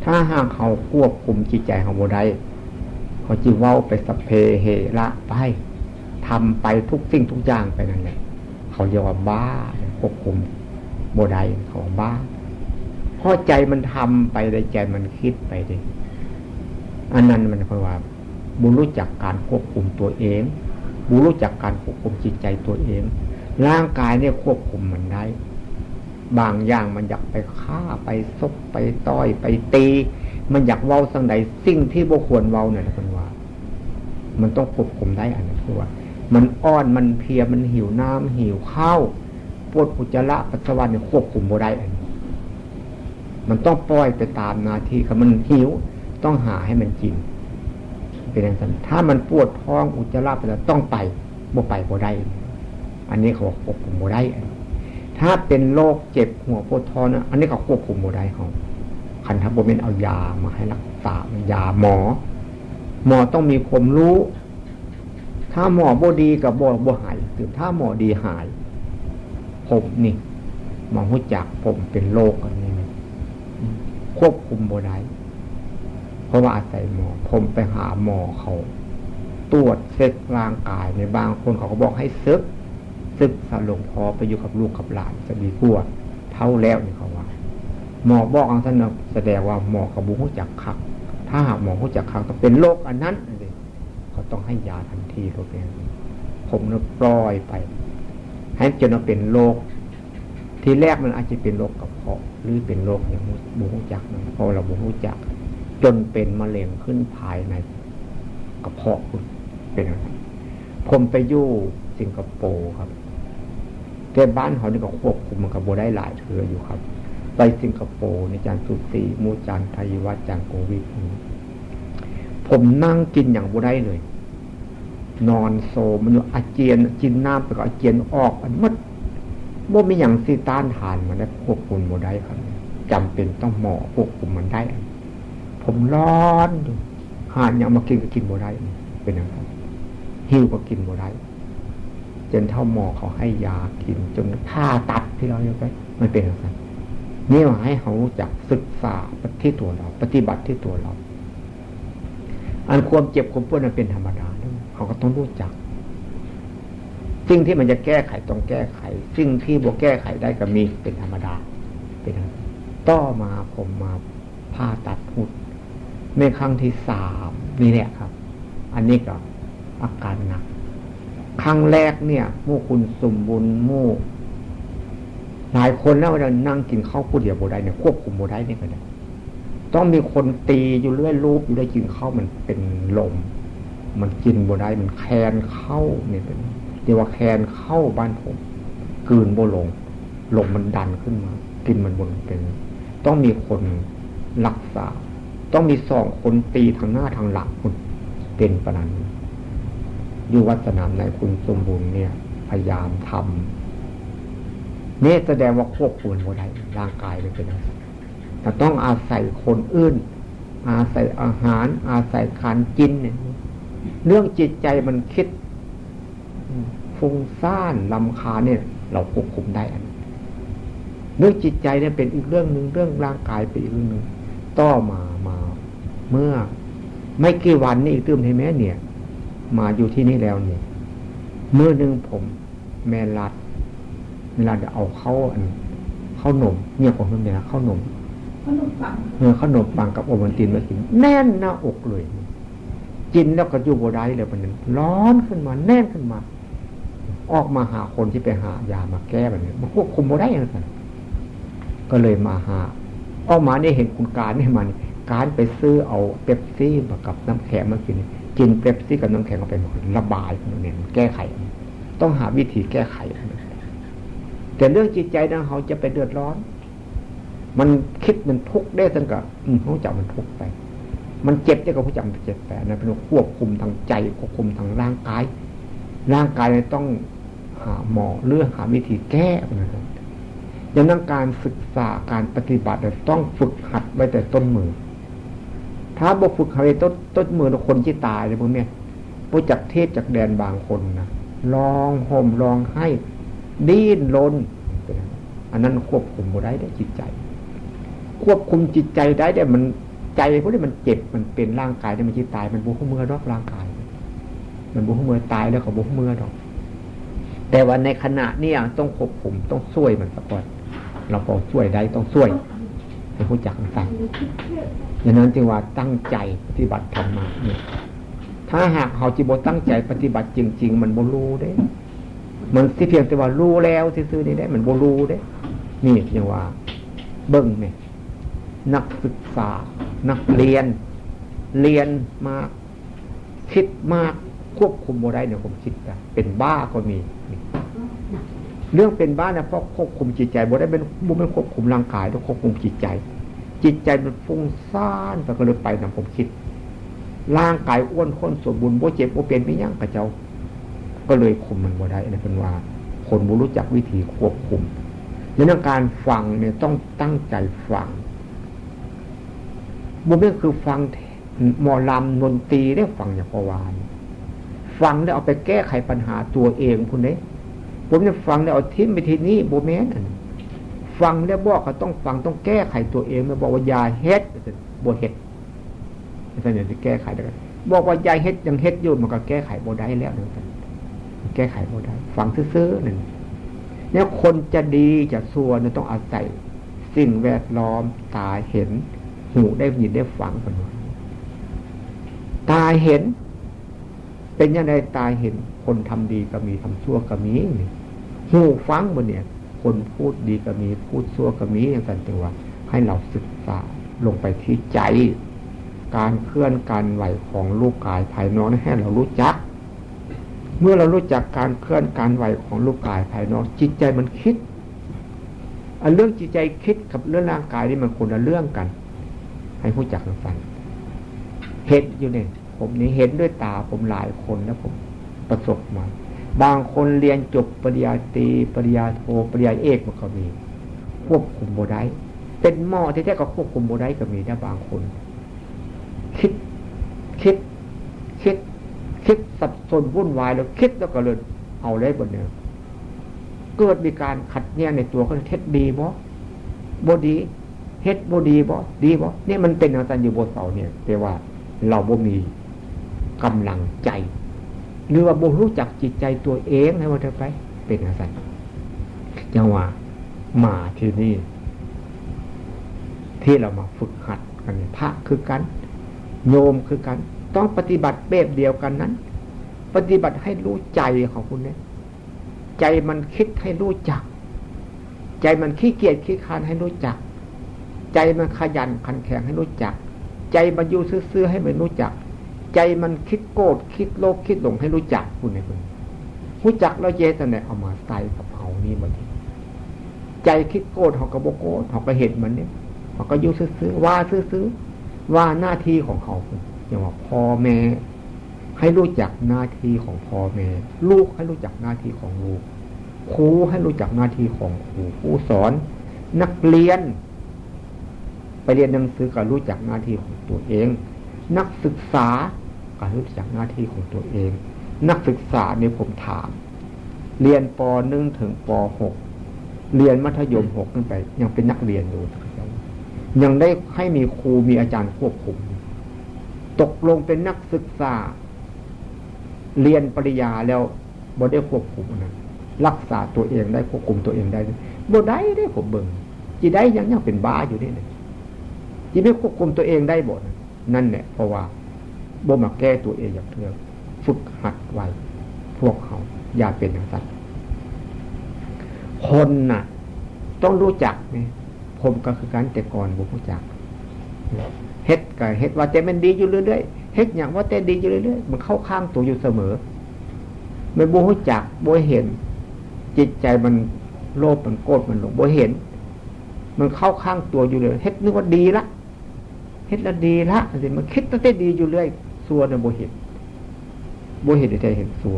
ถ้าหากเขาควบคุมจิตใจเขาบ่ได้เขาจิเว้าไปสเพเหระไปทำไปทุกสิ่งทุกอย่างไปนั่นแหละเขาเรียกว่าบ้าควบคุมบ่ได้เขาบ้าเพราะใจมันทำไปเลยใจมันคิดไปเลยอันนั้นมันเพราะว่าบุรู้จักการควบคุมตัวเองบุรู้จักการควบคุมจิตใจตัวเองร่างกายเนี่ยควบคุมมันได้บางอย่างมันอยากไปฆ่าไปซบไปต้อยไปตีมันอยากเว้าสังใดสิ่งที่บ่ควรเว้าเนี่ยเป็นว่ามันต้องควบคุมได้อันนั้นคือว่ามันอ้อนมันเพลียมันหิวน้ำหิวข้าวปวดอุจจาระปัสสาวะเนี่ยควบคุมบ่ได้อันนี้มันต้องปล่อยไปตามหน้าที่ครับมันหิวต้องหาให้มันกินเป็นอย่างนั้นถ้ามันปวดท้องอุจจาระไปแล้วต้องไปบ่ได้อันนี้เขาควบคุมบ่ได้ถ้าเป็นโรคเจ็บหัวปวดท้องนะอันนี้เขาควบคุมบ่ได้เขาคันทับบ่แม่นเอายามาให้รักษายาหมอต้องมีความรู้ถ้าหมอบ่ดีกับบ่หายหรือถ้าหมอดีหายผมนี่หมอรู้จักผมเป็นโรคอันนี้ควบคุมบ่ได้เพราะว่าอาศัยหมอผมไปหาหมอเขาตรวจเช็คร่างกายในบางคนเขาก็บอกให้ซึกสะหลงพอไปอยู่กับลูกกับหลานจะดีกว่าเท่าแล้วนี่เขาว่าหมอบอกอันนั้นแสดงว่าหมอเขาบุรู้จักคักถ้าหากหมอรู้จักคักต้องเป็นโรคอันนั้นเลยเขาต้องให้ยาทันทีโรคนี้ผมเนี่ยปล่อยไปให้จนเป็นโรคทีแรกมันอาจจะเป็นโรคกระเพาะหรือเป็นโรคอย่างบุรู้จักนะพอเราบุรู้จักจนเป็นมะเร็งขึ้นภายในกระเพาะคุณเป็นอะไรผมไปอยู่สิงคโปร์ครับแต่บ้านเขานี่ก็ควบคุมมันกับโบได้หลายเทืออยู่ครับไปสิงคโปร์ในจานสุตีมูจานไทยวัดจานโควิดผมนั่งกินอย่างโบได้เลยนอนโซมันอยู่อาเจียนกินน้ำไปก็อาเจียนออกมันมัดบ่มีอย่างซีต้านทานมันได้ควบคุมโบได้ครับจำเป็นต้องหมอควบคุมมันได้ผมร้อนหานอย่างมากินก็กินโบได้เป็นอย่างไรหิวก็กินโบได้จนเท่าหมอเขาให้ยากินจนผ่าตัดที่เราอยู่ไปมันเป็นอย่างไรนี่ว่าให้เขารู้จักศึกษาที่ตัวเราปฏิบัติที่ตัวเราอันความเจ็บความปวดมันเป็นธรรมดาเขาก็ต้องรู้จักสิ่งที่มันจะแก้ไขต้องแก้ไขสิ่งที่บ่แก้ไขได้ก็มีเป็นธรรมดาเป็นต่อมาผมมาผ่าตัดหุดในครั้งที่3นี่แหละครับอันนี้ก็อาการหนักครั้งแรกเนี่ยหมู่คุณสมบูรณ์หมู่หลายคนแล้วเรานั่งกินข้าวผู้เดียวบ่ได้เนี่ยควบคุมบ่ได้นี่ก็ได้ต้องมีคนตีอยู่เรื่อยรูปอยู่ได้กินข้าวมันเป็นลมมันกินบ่ได้มันแคนเข้าเนี่ยเป็นเรียกว่าแคนเข้าบ้านผมกลืนบ่ลงลมมันดันขึ้นมากินมันบนเป็นต้องมีคนรักษาต้องมี2คนตีทางหน้าทางหลังคุณเป็นประนันอยู่วัดสนามในคุณสมบูรณ์เนี่ยพยายามทำนี่แสดงว่าควบคุมบ่ได้ร่างกายเลยเป็นอะไรแต่ต้องอาศัยคนอื่นอาศัยอาหารอาศัยการกินเนี่ยเรื่องจิตใจมันคิดฟุ้งซ่านรำคาญเนี่ยเราควบคุมได้อันเรื่องจิตใจเนี่ยเป็นอีกเรื่องนึงเรื่องร่างกายเป็นอีกเรื่องนึงต่อมาเมื่อไม่กี่วันนี่อีกตื้มให้แม่เนี่ยมาอยู่ที่นี่แล้วเนี่ยเมื่อนึงผมแม่รัดเวลาจะเอาข้าวหนมเนี่ยของคุณแม่ข้าวหนมขนมปังกับโอวัลตินมากินแน่นหน้าอกเลยกินแล้วก็อยู่บ่ได้เลยมันร้อนขึ้นมาแน่นขึ้นมาออกมาหาคนที่ไปหายามาแก้แบบนี้มันควบคุมบ่ได้ยังไงก็เลยมาหาออกมาเนี่ยเห็นคุณการเนี่ยมันการไปซื้อเอาเป๊ปซี่มากับน้ำแข็งมากินเป๊ปซี่กับน้ำแข็งเอาไประบายเนี่ยแก้ไขต้องหาวิธีแก้ไข แต่เรื่องจิตใจนะเขาจะไปเดือดร้อนมันคิดมันทุกข์ได้ตั้งแต่เขาจับมันทุกข์ไปมันเจ็บได้ก็เขาจับมันเจ็บไปนะเป็นควบคุมทางใจควบคุมทางร่างกายต้องหาหมอเรื่องหาวิธีแก้นะครับดังนั้นการศึกษาการปฏิบัติต้องฝึกหัดไว้แต่ต้นมือถ้าบ่ฝึกหัดไว้ต้นมือคนที่ตายเลยพวกเนี้ยพวกจากเทศจากแดนบางคนนะร้องห่มร้องไห้ดิ้นรนอันนั้นควบคุมบ่ได้จิตใจควบคุมจิตใจได้มันใจพวกนี้มันเจ็บมันเป็นร่างกายได้มันจิตตายมันบุกเมื่อรอบร่างกายมันบุกเมื่อตายแล้วก็บุกเมื่อดอกแต่ว่าในขณะนี้ต้องควบคุมต้องช่วยมันซะก่อนเราพอช่วยได้ต้องช่วยให้รู้จักมันสั่งดังนั้นจึงว่าตั้งใจปฏิบัติธรรมะเนี่ยถ้าหากเขาจิบ่ตั้งใจปฏิบัติจริงๆมันบ่รู้เด้มันสิเพียงแต่ว่ารู้แล้วซื่อๆนี่ได้มันบ่รู้เด้นี่อย่างว่าเบิ่งเนี่ยนักศึกษานักเรียนมากคิดมากควบคุมบ่ได้เนี่ยผมคิดว่าเป็นบ้าก็มีเรื่องเป็นบ้านะเพราะควบคุมจิตใจบ่ได้เป็นควบคุมร่างกายต้องควบคุมจิตใจมันฟุ้งซ่านไปก็เลยไปนะผมคิดร่างกายอ้วนข้นสมบูรณ์บ่เจ็บบ่เป็นไม่ยั่งกระเจ้าก็เลยคุมมันบ่ได้นะเป็นว่าคนบ่รู้จักวิธีควบคุมในเรื่องการฟังเนี่ยต้องตั้งใจฟังบ่แม่นคือฟังหมอลำดนตรีได้ฟังอย่างประวานฟังแล้วเอาไปแก้ไขปัญหาตัวเองพุ่นเด้ผมจะฟังแล้วเอาทิ้งไปทีนี้บ่แม่นอันฟังแล้วบอกเขาต้องฟังต้องแก้ไขตัวเองไม่บอกว่าอย่าเฮ็ดบ่เฮ็ดนั่นอย่างที่แก้ไขได้บอกว่าอย่าเฮ็ดยังเฮ็ดอยู่มันก็แก้ไขบ่ได้แล้วนั่นแก้ไขบ่ได้ฟังซื่อๆนั่นเนี่ยคนจะดีจะชั่วเนี่ยต้องอาศัยสิ่งแวดล้อมตาเห็นหูได้ยินได้ฟังกันตาเห็นเป็นยังไงตาเห็นคนทำดีก็มีทำชั่วก็มีหูฟังบนเนี่ยคนพูดดีก็มีพูดชั่วก็มีอย่างนั้นแต่ว่าให้เราศึกษาลงไปที่ใจการเคลื่อนการไหวของรูปกายภายนอกให้เรารู้จักเมื่อเรารู้จักการเคลื่อนการไหวของรูปกายภายนอกจิตใจมันคิดเรื่องจิตใจคิดกับเรื่องร่างกายนี่มันคนละเรื่องกันให้รู้จักกันฟังเห็นอยู่เนี่ยผมนี่เห็นด้วยตาผมหลายคนนะผมประสบมาบางคนเรียนจบปริญญาตรีปริญญาโทปริญญาเอกมันก็มีควบคุมบ่ได้เป็นหม้อแท้ๆก็ควบคุมบ่ได้ก็มีนะบางคนคิดสับสนวุ่นวายแล้วคิดแล้วก็เลยเอาเลยบนเนี่ยเกิดมีการขัดแย้งในตัวเขาเท็จดีบ่ดีเฮ็ดบ่ดีบ่ดีบ่เนี่ยมันเป็นอาการอยู่บนเสาเนี่ยแต่ว่าเราบ่มีกำลังใจหรือว่าบ่รู้จักจิตใจตัวเองให้มันเถอะไปเป็นอาการจังว่ามาที่นี่ที่เรามาฝึกหัดกันพระคือกันโยมคือกันต้องปฏิบัติแบบเดียวกันนั้นปฏิบัติให้รู้ใจของคุณเนี่ยใจมันคิดให้รู้จักใจมันขี้เกียจขี้คร้านให้รู้จักใจมันขยันขันแข็งให้รู้จักใจมันอยู่ซื่อๆให้มันรู้จักใจมันคิดโกรธคิดโลภคิดหลงให้รู้จักคุณเนี่ยคุณรู้จักแล้วเจตนาเอามาใส่กับเขานี่มันใจคิดโกรธเขาก็บ่โกรธเขาก็เห็นมันเนี่ยเขาก็อยู่ซื่อๆว่าซื่อๆว่าหน้าที่ของเขาอย่างว่าพ่อแม่ให้รู้จักหน้าที่ของพ่อแม่ลูกให้รู้จักหน้าที่ของลูกครูให้รู้จักหน้าที่ของครูผู้สอนนักเรียนไปเรียนหนังสือก็รู้จักหน้าที่ของตัวเองนักศึกษาก็รู้จักหน้าที่ของตัวเองนักศึกษาเนี่ยผมถามเรียนป .1 ถึงป .6 เรียนมัธยม6ขึ้นไปยังเป็นนักเรียนอยู่ยังได้ให้มีครูมีอาจารย์ควบคุมตกลงเป็นนักศึกษาเรียนปริญญาแล้วบ่ได้ควบคุมนะรักษาตัวเองได้ควบคุมตัวเองได้บ่ได้ผมเบิ่งจิได้ยังเป็นบ้าอยู่นี่เลยจิไม่ควบคุมตัวเองได้บ่นั่นแหละเพราะว่าบ่มาแก้ตัวเองอย่างเดียวฝึกหัดไว้พวกเขาอย่าเป็นอย่างนั้นคนน่ะต้องรู้จักนี่ผมก็คือการแต่ก่อนบ่รู้จักเฮ็ดก็เฮ็ดว่าแต่มันดีอยู่เรื่อยๆเฮ็ดอย่างว่าแต่ดีอยู่เรื่อยๆมันเข้าข้างตัวอยู่เสมอไม่บ่รู้จักบ่เห็นจิตใจมัน โลภมันโกรธมันหลงบ่เห็นมันเข้าข้างตัวอยู่เลยเฮ็ดนึกว่าดีละเฮ็ดแล้วดีละสิมันคิดตั้งแต่ดีอยู่เรื่อยซัวน่ะบ่เห็นแต่เห็นซัว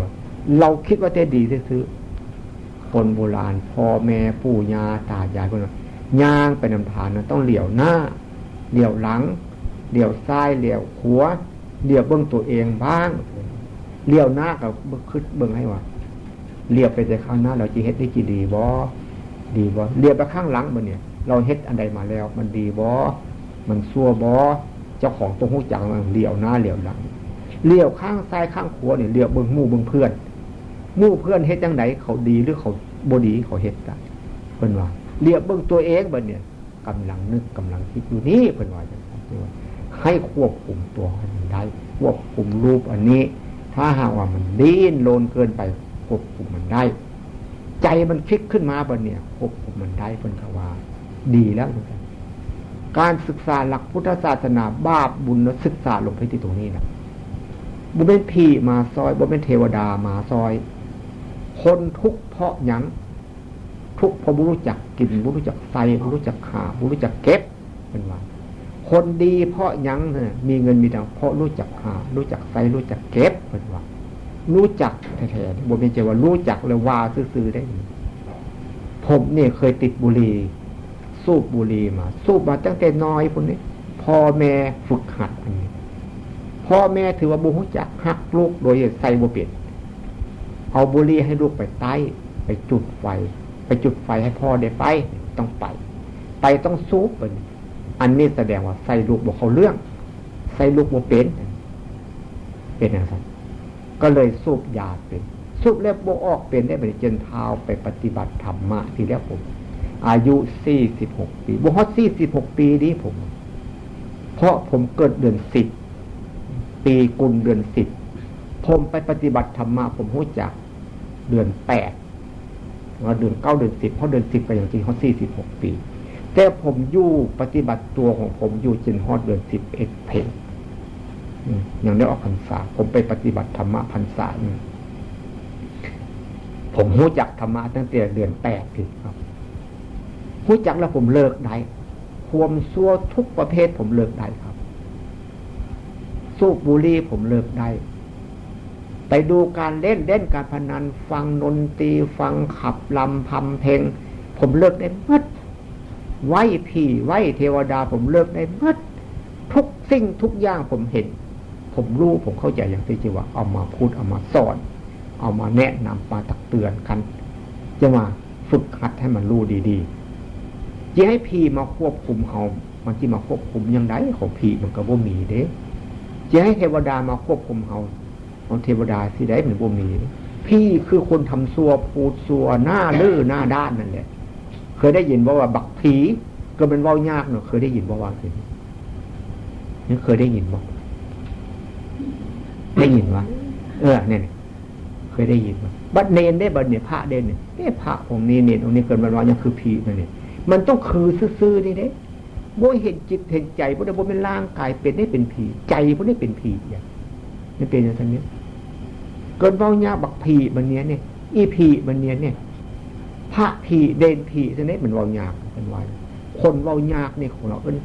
เราคิดว่าแต่ดีซื่อๆคนโบราณพ่อแม่ปู่ย่าตายายเพิ่นว่าย่างไปนำทางนั้นต้องเหลียวหน้าเหลียวหลังเหลียวซ้ายเหลียวขวาเหลียวเบิ่งตัวเองบ้างเหลียวหน้าก็คิดเบิ่งให้ว่าเหลียวไปแต่ข้างหน้าเราสิเฮ็ดได้กี่ดีบ่เหลียวไปข้างหลังบ่เนี่ยเราเฮ็ดอันใดมาแล้วมันดีบ่มันชั่วบ่เจ้าของต้องรู้จักมันเหลียวหน้าเหลียวหลังเหลียวข้างซ้ายข้างขวาเนี่ยเหลียวเบิ่งหมู่เบิ่งเพื่อนเฮ็ดจังไดเขาดีหรือเขาบ่ดีเขาเฮ็ดได้เพิ่นว่าเหลียวเบิ่งตัวเองบัดเนี่ยกำลังนึกกำลังคิดอยู่นี่เพิ่นว่าจังซั่นว่าให้ควบคุมตัวให้ได้ควบคุมรูปอันนี้ถ้าหากว่ามันดิ้นโลนเกินไปควบคุมมันได้ใจมันคิดขึ้นมาบัดเนี่ยควบคุมมันได้เพิ่นก็ว่าดีแล้วการศึกษาหลักพุทธศาสนาบาปบุญศึกษาลงไปที่ตรงนี้นะบ่เป็นผีมาซอยบ่เป็นเทวดามาซอยคนทุกข์เพราะหยังทุกข์เพราะบ่รู้จักกินบ่รู้จักใส่บ่รู้จักหาบ่รู้จักเก็บเป็นว่าคนดีเพราะหยังมีเงินมีทองเพราะรู้จักหารู้จักใส่รู้จักเก็บเป็นว่ารู้จักแท้ๆบ่เป็นใจว่ารู้จักแล้วว่าซื่อๆได้ผมเนี่ยเคยติดบุหรี่สูบบุหรี่มาสูบมาตั้งแต่น้อยพุ่นนี้พ่อแม่ฝึกหัดอันนี้พ่อแม่ถือว่าบ่รู้จักฮักลูกโดยใส่บ่เป็นเอาบุหรี่ให้ลูกไปใต้ไปจุดไฟให้พ่อได้ไปต้องไปต้องสูบอันนี้แสดงว่าใส่ลูกบ่เข้าเรื่องใส่ลูกบ่เป็นอย่างนั้นก็เลยสูบยาเป็นสูบแล้วบ่ออกเป็นได้ไปจนเท้าไปปฏิบัติธรรมะทีแล้วผมอายุ46ปีบ่ฮอด46ปีนี้ผมเพราะผมเกิดเดือน10ปีกุลเดือน10ผมไปปฏิบัติธรรมะผมรู้จักเดือน8ว่าเดือน9เดือน10เพราะเดือน10ก็อย่างจริงฮอด46ปีแต่ผมอยู่ปฏิบัติตัวของผมอยู่จนฮอดเดือน11เพ็ญอย่างได้ออกพรรษาผมไปปฏิบัติธรรมะพรรษาผมรู้จักธรรมะตั้งแต่เดือน8ปีครับรู้จักแล้วผมเลิกได้ความชั่วทุกประเภทผมเลิกได้ครับสูบบุหรี่ผมเลิกได้ไปดูการเล่นการพนันฟังดนตรีฟังขับลำพำเพลงผมเลิกได้หมดไหว้ผีไหว้เทวดาผมเลิกได้หมดทุกสิ่งทุกอย่างผมเห็นผมรู้ผมเข้าใจอย่างที่ว่าเอามาพูดเอามาสอนเอามาแนะนำมาตักเตือนกันจะมาฝึกหัดให้มันรู้ดีๆจะให้ผีมาควบคุมเขามันที่มาควบคุมยังไงของผีมันก็บ่มีเด้จะให้เทวดามาควบคุมเขาของเทวดาสิได้มันบ่มีพี่คือคนทำซัวพูดซัวหน้าลื้อหน้าด้านนั่นแหละเคยได้ยินว่าบักผีก็เป็นว่ายากเนาะเคยได้ยินว่าคือนี่เคยได้ยินบ่ได้ยินว่าเนี่ยเคยได้ยินว่าบัดเนนได้บัดเนี่ยพระเด่นเนี่ยพระองค์นี้เนนองค์นี้เกิดมาว่ายังคือผีนั่นเนี่ยมันต้องคือซื่อๆนี่เด้บ่เห็นจิตเห็นใจบ่ได้บ่เป็นร่างกายเป็นได้เป็นผีใจบ่ได้เป็นผีอย่างนี่เป็นอย่างนั้นเนี่ยเกิดเว้ายากบักผีบัดเนี้ยเนี่ยอีผีบัดเนี้ยเนี่ยพระผีเด่นผีซะเนี่ยมันเว้ายากเป็นว่าคนเว้ายากเนี่ยของเราเอิ้น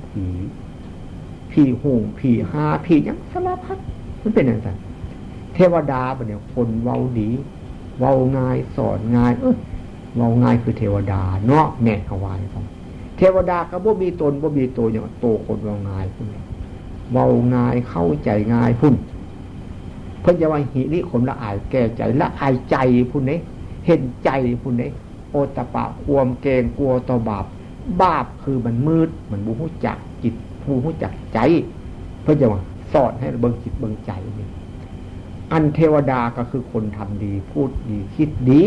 ผีโหงผีหาผีหยังสารพัดมันเป็นอย่างนั้นเทวดาบัดเนี่ยคนเว้าดีเว้าง่ายสอนง่ายเว้าง่ายคือเทวดาเนาะแน่เขาว่าครับเทวดาก็บ่มีตนบ่มีตัวอย่างโตคนเว้าง่ายพุ่นเว้าง่ายเข้าใจง่ายพุ่นเพิ่นจะว่าหิริขมละอายแก่ใจละอายใจพุ่นนี้เห็นใจพุ่นนี้โอตปะความเกรงกลัวต่อบาปคือมันมืดมันบ่ฮู้จักจิตผู้ฮู้จักใจเพิ่นจะว่าสอนให้เบิ่งจิตเบิ่งใจนี่อันเทวดาก็คือคนทำดีพูดดีคิดดี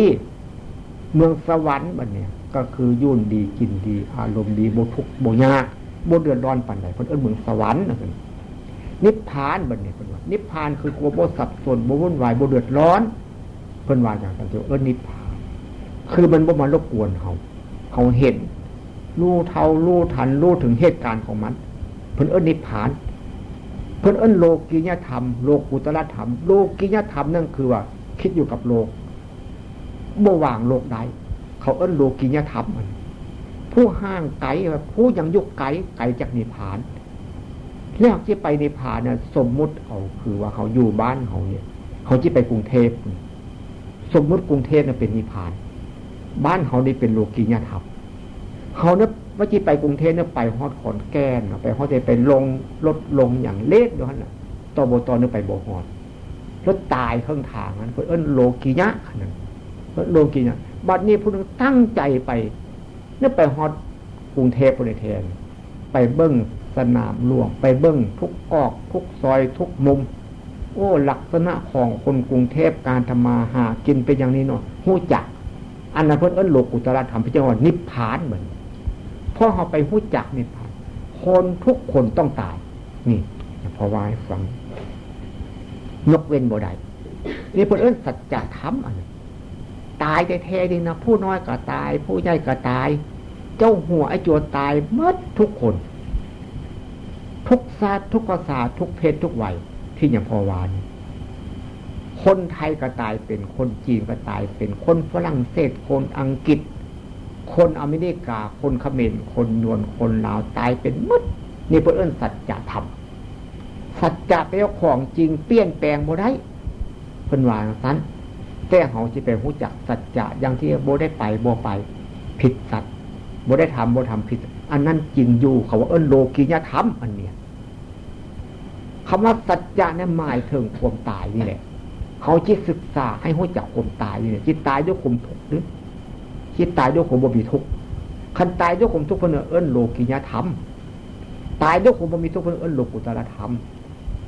เมืองสวรรค์บัดเนี่ยก็คือยุ่นดีกินดีอารมณ์ดีบ่ทุกข์บ่ยากบ่เดือดร้อนปานใดเพิ่นเอิ้นเมืองสวรรค์นะเพิ่นนิพพานบัดเนี่ยเพิ่นว่านิพพานคือความบ่สับสนบ่วุ่นวายบ่เดือดร้อนเพิ่นว่าอย่างนั้นเอิ้นนิพพานคือมันบ่มารบกวนเฮาเห็นรู้เท่ารู้ทันรู้ถึงเหตุการณ์ของมันเพิ่นเอิ้นนิพพานเพิ่นเอิ้นโลกิยธรรมโลกุตตรธรรมโลกิยธรรมนั่นคือว่าคิดอยู่กับโลกบ่วางโลกใด เขาเอิ้นโลกิยธรรมมันผู้ห่างไกลผู้ยังยุกไกลจากนิพพานแล้วที่ไปนิพพานน่ะสมมุติเอาคือว่าเขาอยู่บ้านเขาเนี่ยเขาที่ไปกรุงเทพสมมุติกรุงเทพน่ะเป็นนิพพานบ้านเขานี่เป็นโลกิยธรรมเขาเนี่ยว่าที่ไปกรุงเทพเนี่ยไปฮอดขอนแก่นไปฮอดไปลงรถลงอย่างเล็กด้วยน่ะตบตเนี่ยไปบ่ฮอดรถตายเครื่องทางนั้นเอิ้นโลกิยะนั่นโลกิยะบัดนี้ผู้นึงตั้งใจไปเนี่ยไปฮอดกรุงเทพฯประเทศไปเบิ้งสนามหลวงไปเบิ้งทุกออกทุกซอยทุกมุมโอ้ลักษณะของคนกรุงเทพการทำมาหากินเป็นอย่างนี้เนาะฮู้จักอันนั้นเพิ่นเอิ้นโลกุตระธรรมพิจารณานิพพานเหมือนพอเฮาไปฮู้จักนิพพานคนทุกคนต้องตายนี่พอว่าให้ฟังยกเว้นบ่ได้นี่เพิ่นเอิ้นสัจธรรมอันนี้ตายแท้ๆนี่นะผู้น้อยก็ตายผู้ใหญ่ก็ตายเจ้าหัวไอ้โจรตายหมดทุกคนทุกชาติทุกภาษาทุกเพศทุกวัยที่อย่างพอวานคนไทยก็ตายเป็นคนจีนก็ตายเป็นคนฝรั่งเศสคนอังกฤษคนอเมริกาคนเขมรคนยวนคนลาวตายเป็นหมดนี่เพิ่นสัจธรรมสัจจะเป็นของจริงเปลี่ยนแปลงบ่ได้เพิ่นว่าจังซั่นแต่เฮาสิไปรู้จักสัจจะอย่างที่บ่ได้ไปบ่ไปผิดสัจบ่ได้ทำบ่ทำผิดอันนั้นจริงอยู่เขาว่าโลกิยธรรมอันเนี้ยคำว่าสัจจะเนี่ยหมายถึงความตายนี่แหละเขาจิตศึกษาให้รู้จักความตายนี่แหละจิตตายด้วยความทุกข์หรือจิตตายด้วยความบ่มีทุกข์คันตายด้วยความทุกข์เพิ่นโลกิยธรรมตายด้วยความบ่มีทุกข์เพิ่นโลกุตระธรรม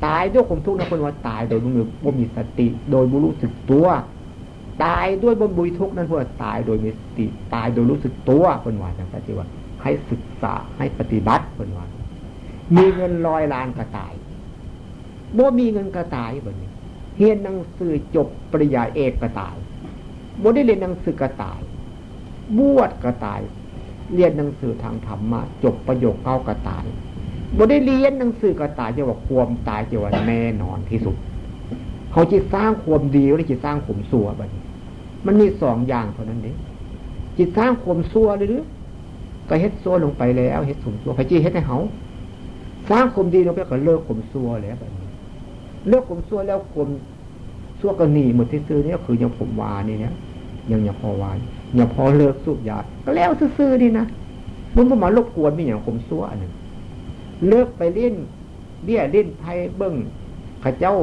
ตายด้วยความทุกข์นะเพิ่นว่าตายโดยบ่มีสติโดยบ่รู้สึกตัวตายด้วยบ่มีทุกข์นั่นเพิ่นว่าตายโดยมีสติตายโดยรู้สึกตัวเพิ่นว่าจังซั่นสิว่าให้ศึกษาให้ปฏิบัติเพิ่นว่ามีเงิน100 ล้านก็ตายบ่มีเงินก็ตายบัดนี้เรียนหนังสือจบปริญญาเอกก็ตายบ่ได้เรียนหนังสือก็ตายบวชก็ตายเรียนหนังสือทางธรรมะจบประโยค9ก็ตายบ่ได้เรียนหนังสือก็ตายจะว่าความตายจะว่าแน่นอนที่สุดเขาจิตสร้างความดีหรือจิตสร้างความชั่วบัดนี้มันมี2อย่างเท่านั้นเด้จิตสร้างความชั่วหรือก็เฮ็ดชั่วลงไปแล้วเฮ็ดสมชั่วไผจิเฮ็ดให้เฮาสร้างความดีลงไปก็เลิกความชั่วแล้วบัดนี้เลิกความชั่วแล้วความชั่วก็หนีหมดซื่อๆนี่ก็คืออย่างผมว่านี่เนี่ยยังพอว่าอย่าพอเลิกสูบยาก็แล้วซื่อๆนี่นะมันบ่มารบกวนมีหยังความชั่วอันนึงเลิกไปเล่นเบี้ยเล่นไพ่เบิ้งข้าเจ้า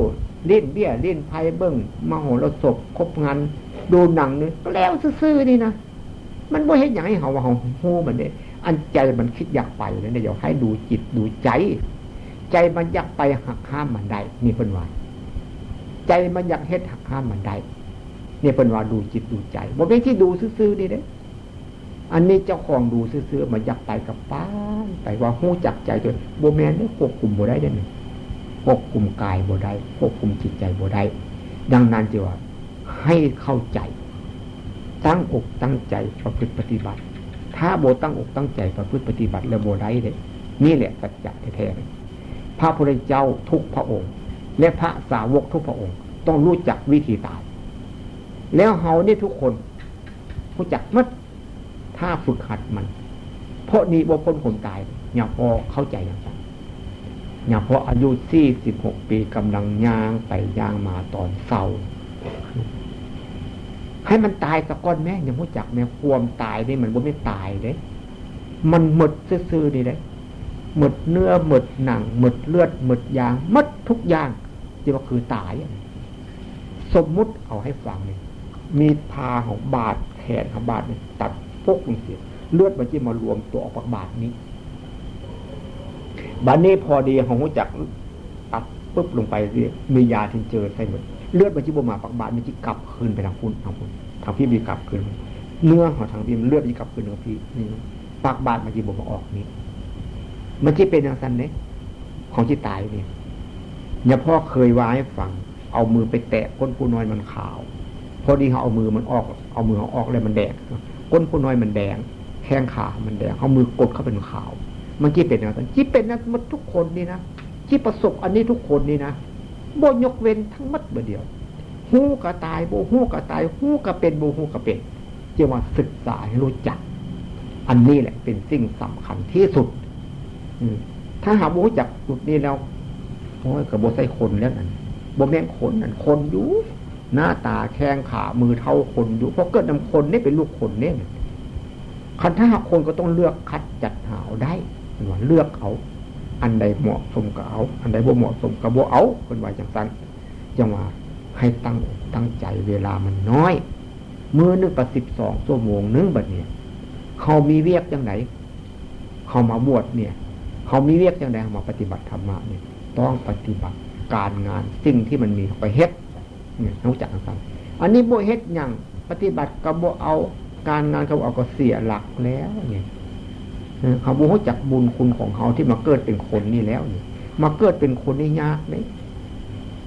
เล่นเบี้ยเล่นไพ่เบิ้งมโหรสพคบงานดูหนังนี่ก็แล้วซื่อๆนี่นะมันบ่เฮ็ดหยังให้เฮาว่าเฮาโหมันเด้อันใจมันคิดอยากไปนั่นเด้อยากให้ดูจิตดูใจใจมันอยากไปหักห้ามมันได้นี่เพิ่นว่าใจมันอยากเฮ็ดหักห้ามมันได้นี่เพิ่นว่าดูจิตดูใจบ่เป็นที่ดูซื่อๆนี่เด้อันนี้เจ้าของดูซื่อๆมันอยากไปกับป้านไปว่าฮู้จักใจตัวบ่แม่นได้ควบคุมบ่ได้เด้นี่ควบคุมกายบ่ได้ควบคุมจิตใจบ่ได้ดังนั้นจึงว่าให้เข้าใจตั้งอกตั้งใจประพฤติปฏิบัติถ้าบ่ตั้งอกตั้งใจประพฤติปฏิบัติแล้วบ่ได้เด้นี่แหละสัจจะแท้ๆพระพุทธเจ้าทุกพระองค์และพระสาวกทุกพระองค์ต้องรู้จักวิธีตายแล้วเฮานี่ทุกคนรู้จักหมดถ้าฝึกหัดมันเพราะนี้บ่พ้นคนตายอย่าพอเข้าใจอย่างนั้นอย่าพออายุ46 ปีกำลังย่างไปย่างมาตอนเศร้าให้มันตายซะก่อนแม่อย่ารู้จักแม่ความตายนี่มันบ่แม่นตายเด้มันหมดซื่อๆนี่เด้หมดเนื้อหมดหนังหมดเลือดหมดยางหมดทุกอย่างที่ว่าคือตายสมมุติเอาให้ฟังนี่มีพาของบาดแขนของบาดนี่ตัดพกลงเสียเลือดมันจะมารวมตัวออกจากบาดนี้บาดนี้พอดีของหูจักตัดปุ๊บลงไปมียาที่เจอใส่หมดเลือดมันจะบ่มาปากบาดมันจะกลับคืนไปทางพุ่นทางพี่มีกลับคืนเนื้อของทางพี่เลือดมันกลับคืนทางพี่นี่ปากบาดมันจะบ่มาออกนี่มันจะเป็นอย่างนั้นเนี่ยของที่ตายเนี่ยอย่าพ่อเคยว่าให้ฟังเอามือไปแตะก้นผู้น้อยมันขาวพอดีเขาเอามือมันออกเอามือเขาออกแล้วมันแดงก้นผู้น้อยมันแดงแข้งขามันแดงเอามือกดเข้าเป็นขาวมันที่เป็นอย่างนั้นที่เป็นนั้นมันทุกคนนี่นะที่ประสบอันนี้ทุกคนนี่นะบ่ยกเว้นทั้งหมดเบอเดียวหู้ก็ตายบ่หู้ก็ตายหู้ก็เป็นบ่หู้ก็เป็น จะมาศึกษาให้รู้จักอันนี้แหละเป็นสิ่งสำคัญที่สุดถ้าหารู้จักจุดนี้แล้วโอ้ยกับโบใส่คนแล้วนั่นโบแม่งคนนั่นคนอยู่หน้าตาแข้งขามือเท่าคนอยู่เพราะเกิดนำคนนี่เป็นลูกคนเนี่ยคันถ้าหากคนก็ต้องเลือกคัดจัดหาได้ว่าเลือกเอาอันใดเหมาะสมก็เอาอันใดบ่เหมาะสมก็บ่เอาเป็นว่าจังซั่นจังว่าให้ตั้งใจเวลามันน้อยมื้อนึงประ12ชั่วโมงนึงบัดนี้เขามีเวียกจังไหนเขามาบวชเนี่ยเขามีเวียกจังได๋มาปฏิบัติธรรมะเนี่ยต้องปฏิบัติการงานสิ่งที่มันมีไปเฮ็ดเนี่ยรู้จักกันอันนี้บ่เฮ็ดหยังปฏิบัติก็บ่เอาการงานเขาเอาก็เสียหลักแล้วเนี่ยเขาบ่รู้จักบุญคุณของเขาที่มาเกิดเป็นคนนี่แล้วนี่มาเกิดเป็นคนนี่ยากเด้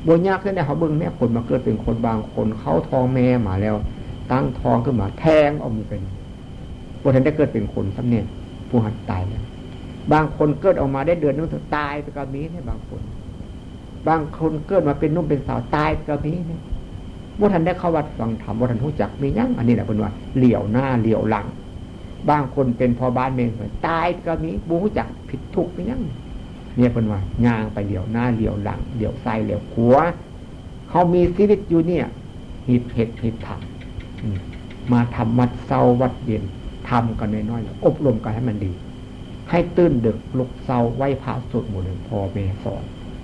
บ่ยากแท้ๆเขาเบิ่งแม่คนมาเกิดเป็นคนบางคนเขาท้องแม่มาแล้วตั้งท้องขึ้นมาแทงเอามือเป็นบ่ทันได้เกิดเป็นคนซำเนี่ยผู้หันตายแล้วบางคนเกิดออกมาได้เดือนนึงตายไปก็มีเนี่ยบางคนเกิดมาเป็นนุ่มเป็นสาวตายก็มีเนี่ยบ่ทันได้เข้าวัดฟังธรรมบ่ทันรู้จักมีหยังอันนี้แหละเพิ่นว่าเหลียวหน้าเหลียวหลังบางคนเป็นพ่อบ้านเมืองตายก็มีบ่รู้จักผิดถูกมีหยังเนี่ยเพิ่นว่าย่างไปเหลียวหน้าเหลียวหลังเหลียวซ้ายเหลียวขวาเฮามีชีวิตอยู่เนี่ยหิดเฮ็ดหิดทำมาทำวัดเช้าวัดเย็นทำกันน้อยๆอบรมกันให้มันดีให้ตื่นดึกลุกเช้าไหว้พระสวดมนต์พ่อแม่สอน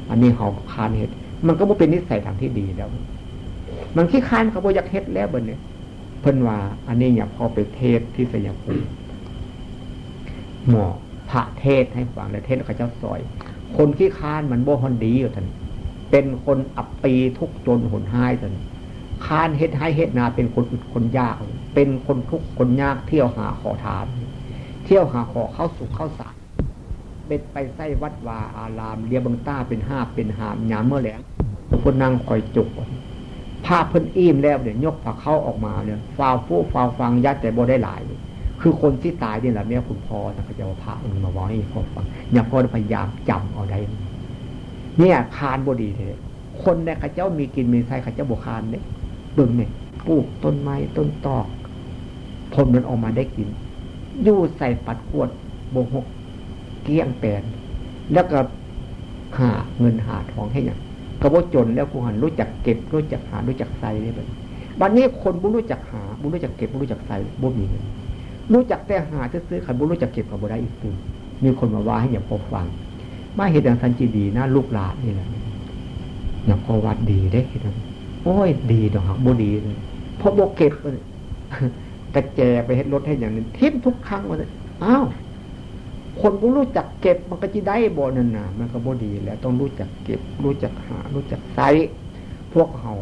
อันนี้เฮาคานเฮ็ดมันก็บ่เป็นนิสัยทางที่ดีแล้วมันขี้คร้านก็บ่อยากเฮ็ดแล้วบัดนี้เพิ่นว่าอันนี้อย่าพอไปเทศที่สยามภูมิหมอพระเทศให้ฟังแล้วเทศเขาเจ้าซอยคนขี้คร้านมันบ่ฮอนดีอยู่ท่านเป็นคนอับปีทุกข์จนหนหายท่านคร้านเฮ็ดให้เฮ็ดนาเป็นคนอึดคนยากเป็นคนทุกข์คนยากเที่ยวหาขอทานเที่ยวหาขอเข้าสุขเข้าสารเป็นไปไส้วัดวาอารามเรียบังต้าเป็นห้าเป็นหามยามเมื่อแหลงคนนั่งคอยจุกภาพเพิ่นอิ่มแล้วเนี่ยยกผ้าเข้าออกมาเนี่ยฟาวฟู่ฟาวฟังยัดแต่บ่ได้หลายคือคนที่ตายนี่แหละเนี่ยคุณพ่อแต่เขาจะเอาพระมันมาไว้ให้พ่อฟังอย่าพ่อพยายามจำเอาได้เนี่ยคานบ่ดีเลยคนเนี่ยเขาเจ้ามีกินมีใช้เขาเจ้าบ่คานเนี่ยดึงเนี่ยปลูกต้นไม้ต้นตอกผลมันออกมาได้กินยู่ใส่ปัดขวดโบกหกเกี้ยงแปนแล้วก็หาเงินหาทองให้อย่างกระโบจนแล้วกูหันรู้จักเก็บรู้จักหารู้จักใส่เนี่ยแบบบัดนี้คนบุรู้จักหาบุรู้จักเก็บบุรู้จักใส่บุมีเงินรู้จักแต่หาซื้อขันบุรู้จักเก็บกับบุได้อีกตื่นมีคนมาว่าให้อย่าพอฟังมาเหตุอย่างสันจีดีนะลูกหลานนี่แหละอย่าพอวัดดีได้เห็นโอ้ยดีดอกหักบุดีเลยเพราะโบเก็บแต่แจไปเฮ็ดรถให้อย่างนี้ทิมทุกครั้งว่าอ้าวคนบ่รู้จักเก็บมันก็จะได้บ่นั่นน่ะมันก็บ่ดีแล้วต้องรู้จักเก็บรู้จักหารู้จักใช้พวกเฮา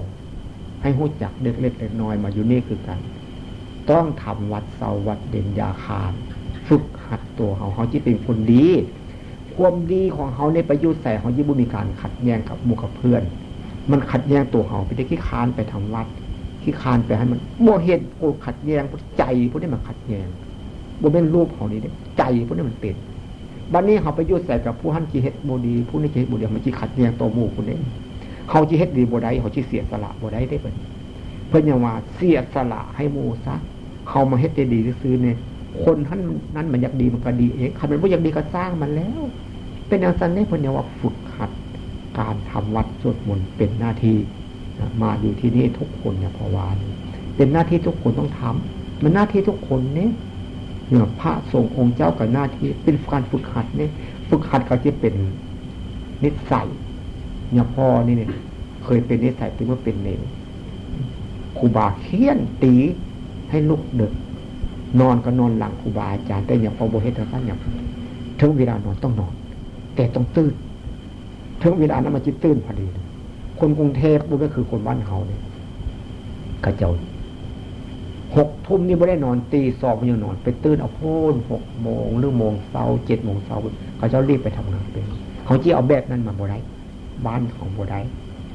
ให้รู้จักเล็กๆน้อยๆมาอยู่นี่คือกันต้องทำวัดเสาวัดเด่นยาคารฝึกหัดตัวเฮาจิเป็นคนดีความดีของเฮาในประโยชน์ใส่เฮาสิบ่มีการขัดแย้งกับหมู่กับเพื่อนมันขัดแย้งตัวเฮาไปได้ขี้คานไปทำวัดขี้คานไปให้มันบ่เฮ็ดโอ้ขัดแย้งใจพวกนี้มันขัดแย้งบ่เป็นรูปเฮานี่เด้ใจพวกนี้มันเป็นบัดนี้เฮาไปอยู่ใส่กับผู้หั่นสิเฮ็ดบ่ดีผู้นี้สิเฮ็ดบ่ดีมันสิขัดแย้งต่อหมู่ผู้นี้เฮาสิเฮ็ดดีบ่ได้เฮาสิเสียสละบ่ได้เด้เพิ่นยังว่าเสียสละให้หมู่ซะเฮามาเฮ็ดได้ดีซื่อๆเนี่ยคนนั้นมันอยากดีมันก็ดีเองคันมันบ่อยากดีก็สร้างมันแล้วเป็นอย่างนั้นเนี่ยเพิ่นยังว่าฝึกหัดการทำวัดสวดมนต์เป็นหน้าที่มาอยู่ที่นี่ทุกคนเนี่ยเพราะว่าเป็นหน้าที่ทุกคนต้องทำมันหน้าที่ทุกคนเนี่ยพระสงฆ์องค์เจ้ากับหน้าที่เป็นการฝึกหัดเนี่ยฝึกหัดเขาจะเป็นนิสัยเนี่ยพ่อนี่เนี่ยเคยเป็นนิสัยถึงว่าเป็นเนรครูบาเคี่ยนตีให้ลุกดึกนอนก็นอนหลังครูบาอาจารย์แต่อย่างพอโบเฮตท่านอย่างถึงเวลานอนต้องนอนแต่ต้องตื่นถึงเวลานั้นมันจะตื่นพอดีคนกรุงเทพบุก็คือคนบ้านเขาเนี่ยกระเจ้า6 ทุ่มนี่ไม่ได้นอนตี 2มันยังนอนไปตื่นเอาโพน6 โมงหรือโมงเช้า7 โมงเช้าเขาเจ้ารีบไปทำงานเป็นเขาจี้เอาแบบนั้นมาบ่ได้บ้านของบ่ได้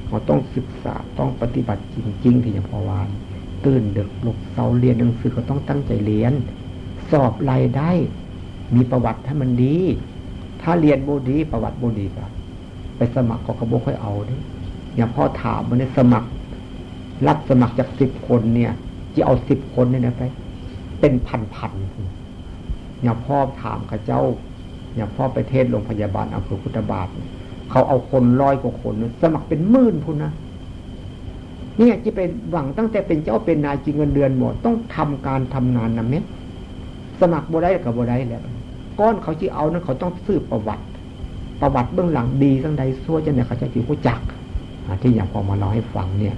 เขาต้องศึกษาต้องปฏิบัติจริงๆที่อย่างพอวานตื่นดึกลุกเช้าเรียนหนังสือก็ต้องตั้งใจเรียนสอบรายได้มีประวัติให้มันดีถ้าเรียนบ่ดีประวัติบ่ดีก็ไปสมัครก็บ่ค่อยเอาเด้อย่างพ่อถามมันสมัครรับสมัครจาก10 คนเนี่ยจะเอา10 คนเนี่ยนะไป เป็นพันๆอย่าพ่อถามข้าเจ้าอย่าพ่อไปเทศโรงพยาบาลอำเภอพุทธบาทเขาเอาคน100 กว่าคนสมัครเป็นหมื่นพุ่นนะเนี่ยที่เป็นหวังตั้งแต่เป็นเจ้าเป็นนายจริงเงินเดือนหมดต้องทำการทำงานนะเม็ดสมัครบ่ได้กับบ่ได้แล้วก้อนเขาที่เอานั้นเขาต้องสืบประวัติเบื้องหลังดีทั้งใดซั่วจะเนี่ยเขาจะถือผู้จักที่อย่างพอมาเล่าให้ฟังเนี่ย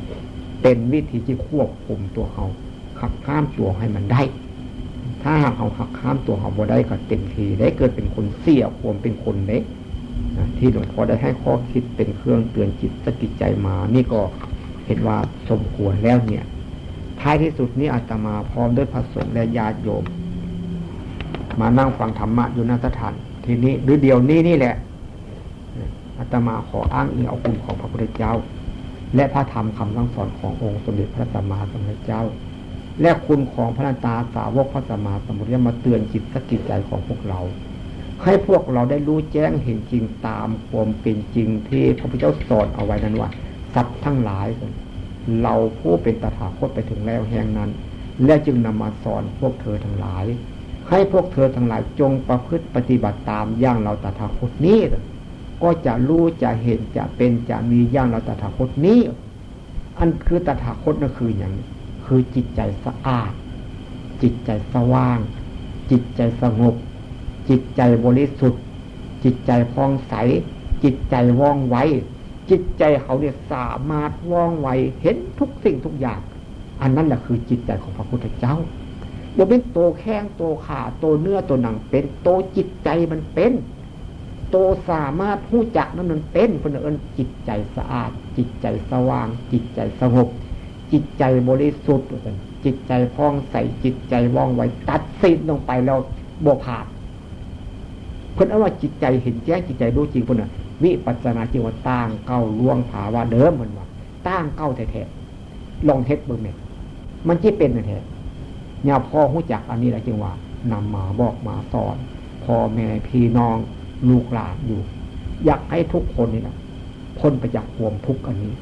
เป็นวิธีที่ควบคุมตัวเขาหักห้ามตัวให้มันได้ถ้าหากเขาหักห้ามตัวเขาบ่ได้ก็เต็มทีได้เกิดเป็นคนเสียความเป็นคนเล็กที่หลวงพ่อได้ให้ข้อคิดเป็นเครื่องเตือนจิตสกิจใจมานี่ก็เห็นว่าสมควรแล้วเนี่ยท้ายที่สุดนี้อาตมาพร้อมด้วยพระสงฆ์และญาติโยมมานั่งฟังธรรมะอยู่ณสถานที่นี้หรือเดี๋ยวนี้นี่แหละอาตมาขออ้างอิงเอาคุณของพระพุทธเจ้าและพระธรรมคำสั่งสอนขององค์สมเด็จพระสัมมาสัมพุทธเจ้าและคุณของพระนันตาสาวกพระสัมมาสัมพุทธเจ้ามาเตือนจิตสกิจใจของพวกเราให้พวกเราได้รู้แจ้งเห็นจริงตามความเป็นจริงที่พระพุทธเจ้าสอนเอาไว้นั้นว่าสัตว์ทั้งหลายเราผู้เป็นตถาคตไปถึงแล้วแห่งนั้นและจึงนำมาสอนพวกเธอทั้งหลายให้พวกเธอทั้งหลายจงประพฤติปฏิบัติตามอย่างเราตถาคตนี้ก็จะรู้จะเห็นจะเป็นจะมีอย่างเราตถาคตนี้อันคือตถาคตนั่นคืออย่างคือจิตใจสะอาดจิตใจสว่างจิตใจสงบจิตใจบริสุทธิ์จิตใจผ่องใสจิตใจว่องไวจิตใจเขาเนี่ยสามารถว่องไวเห็นทุกสิ่งทุกอย่างอันนั้นแหละคือจิตใจของพระพุทธเจ้าบ่เป็นโตแข้งโตขาโตเนื้อโตหนังเป็นโตจิตใจมันเป็นโตสามารถรู้จักนั้นมันเป็นคนเอิ้นจิตใจสะอาดจิตใจสว่างจิตใจสงบจิตใจบริสุทธิ์จิตใจผ่องใสจิตใจว่องไวตัดสินลงไปแล้วบ่ผ่านเพิ่นเอาว่าจิตใจเห็นแจ้งจิตใจรู้จริงเพิ่นน่ะวิปัสสนาจิตว่าตั้งเก้าล่วงภาวะเดิมมันว่าตั้งเก้าแท้ๆลองเฮ็ดเบิ่งแม่มันสิเป็นแท้ๆเนี่ยพ่อรู้จักอันนี้แหละจึงว่านำมาบอกมาสอนพ่อแม่พี่น้องลูกหลานอยู่อยากให้ทุกคนนี่นะพ้นไปจากความทุกข์อันนี้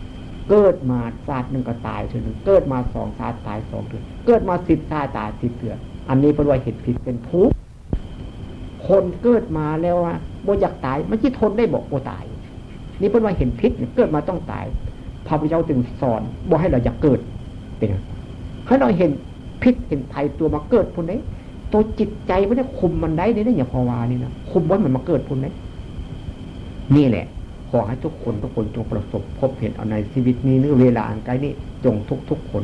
เกิดมาชาติหนึ่งก็ตายเท่านึงเกิดมา2 ชาติตาย2 เทื่อเกิดมา10 ชาติตาย10 เทื่ออันนี้เป็นว่าเห็นผิดเป็นทุกข์คนเกิดมาแล้วว่าบ่อยากตายมันสิทนได้บ่ตายนี่เป็นว่าเห็นผิดเกิดมาต้องตายพระพุทธเจ้าจึงสอนบ่ให้เราอยากเกิดเป็นให้เราเห็นผิดเห็นภัยตัวมาเกิดพุ่นนี้ตัวจิตใจไม่ได้คุมมันได้นี่อย่าพอวานี่นะคุมไว้มันมาเกิดพุ่นนี้นี่แหละขอให้ทุกคนจงประสบพบเห็นเอาในชีวิตนี้หรือเวลาอันใกล้นี้จงทุกคน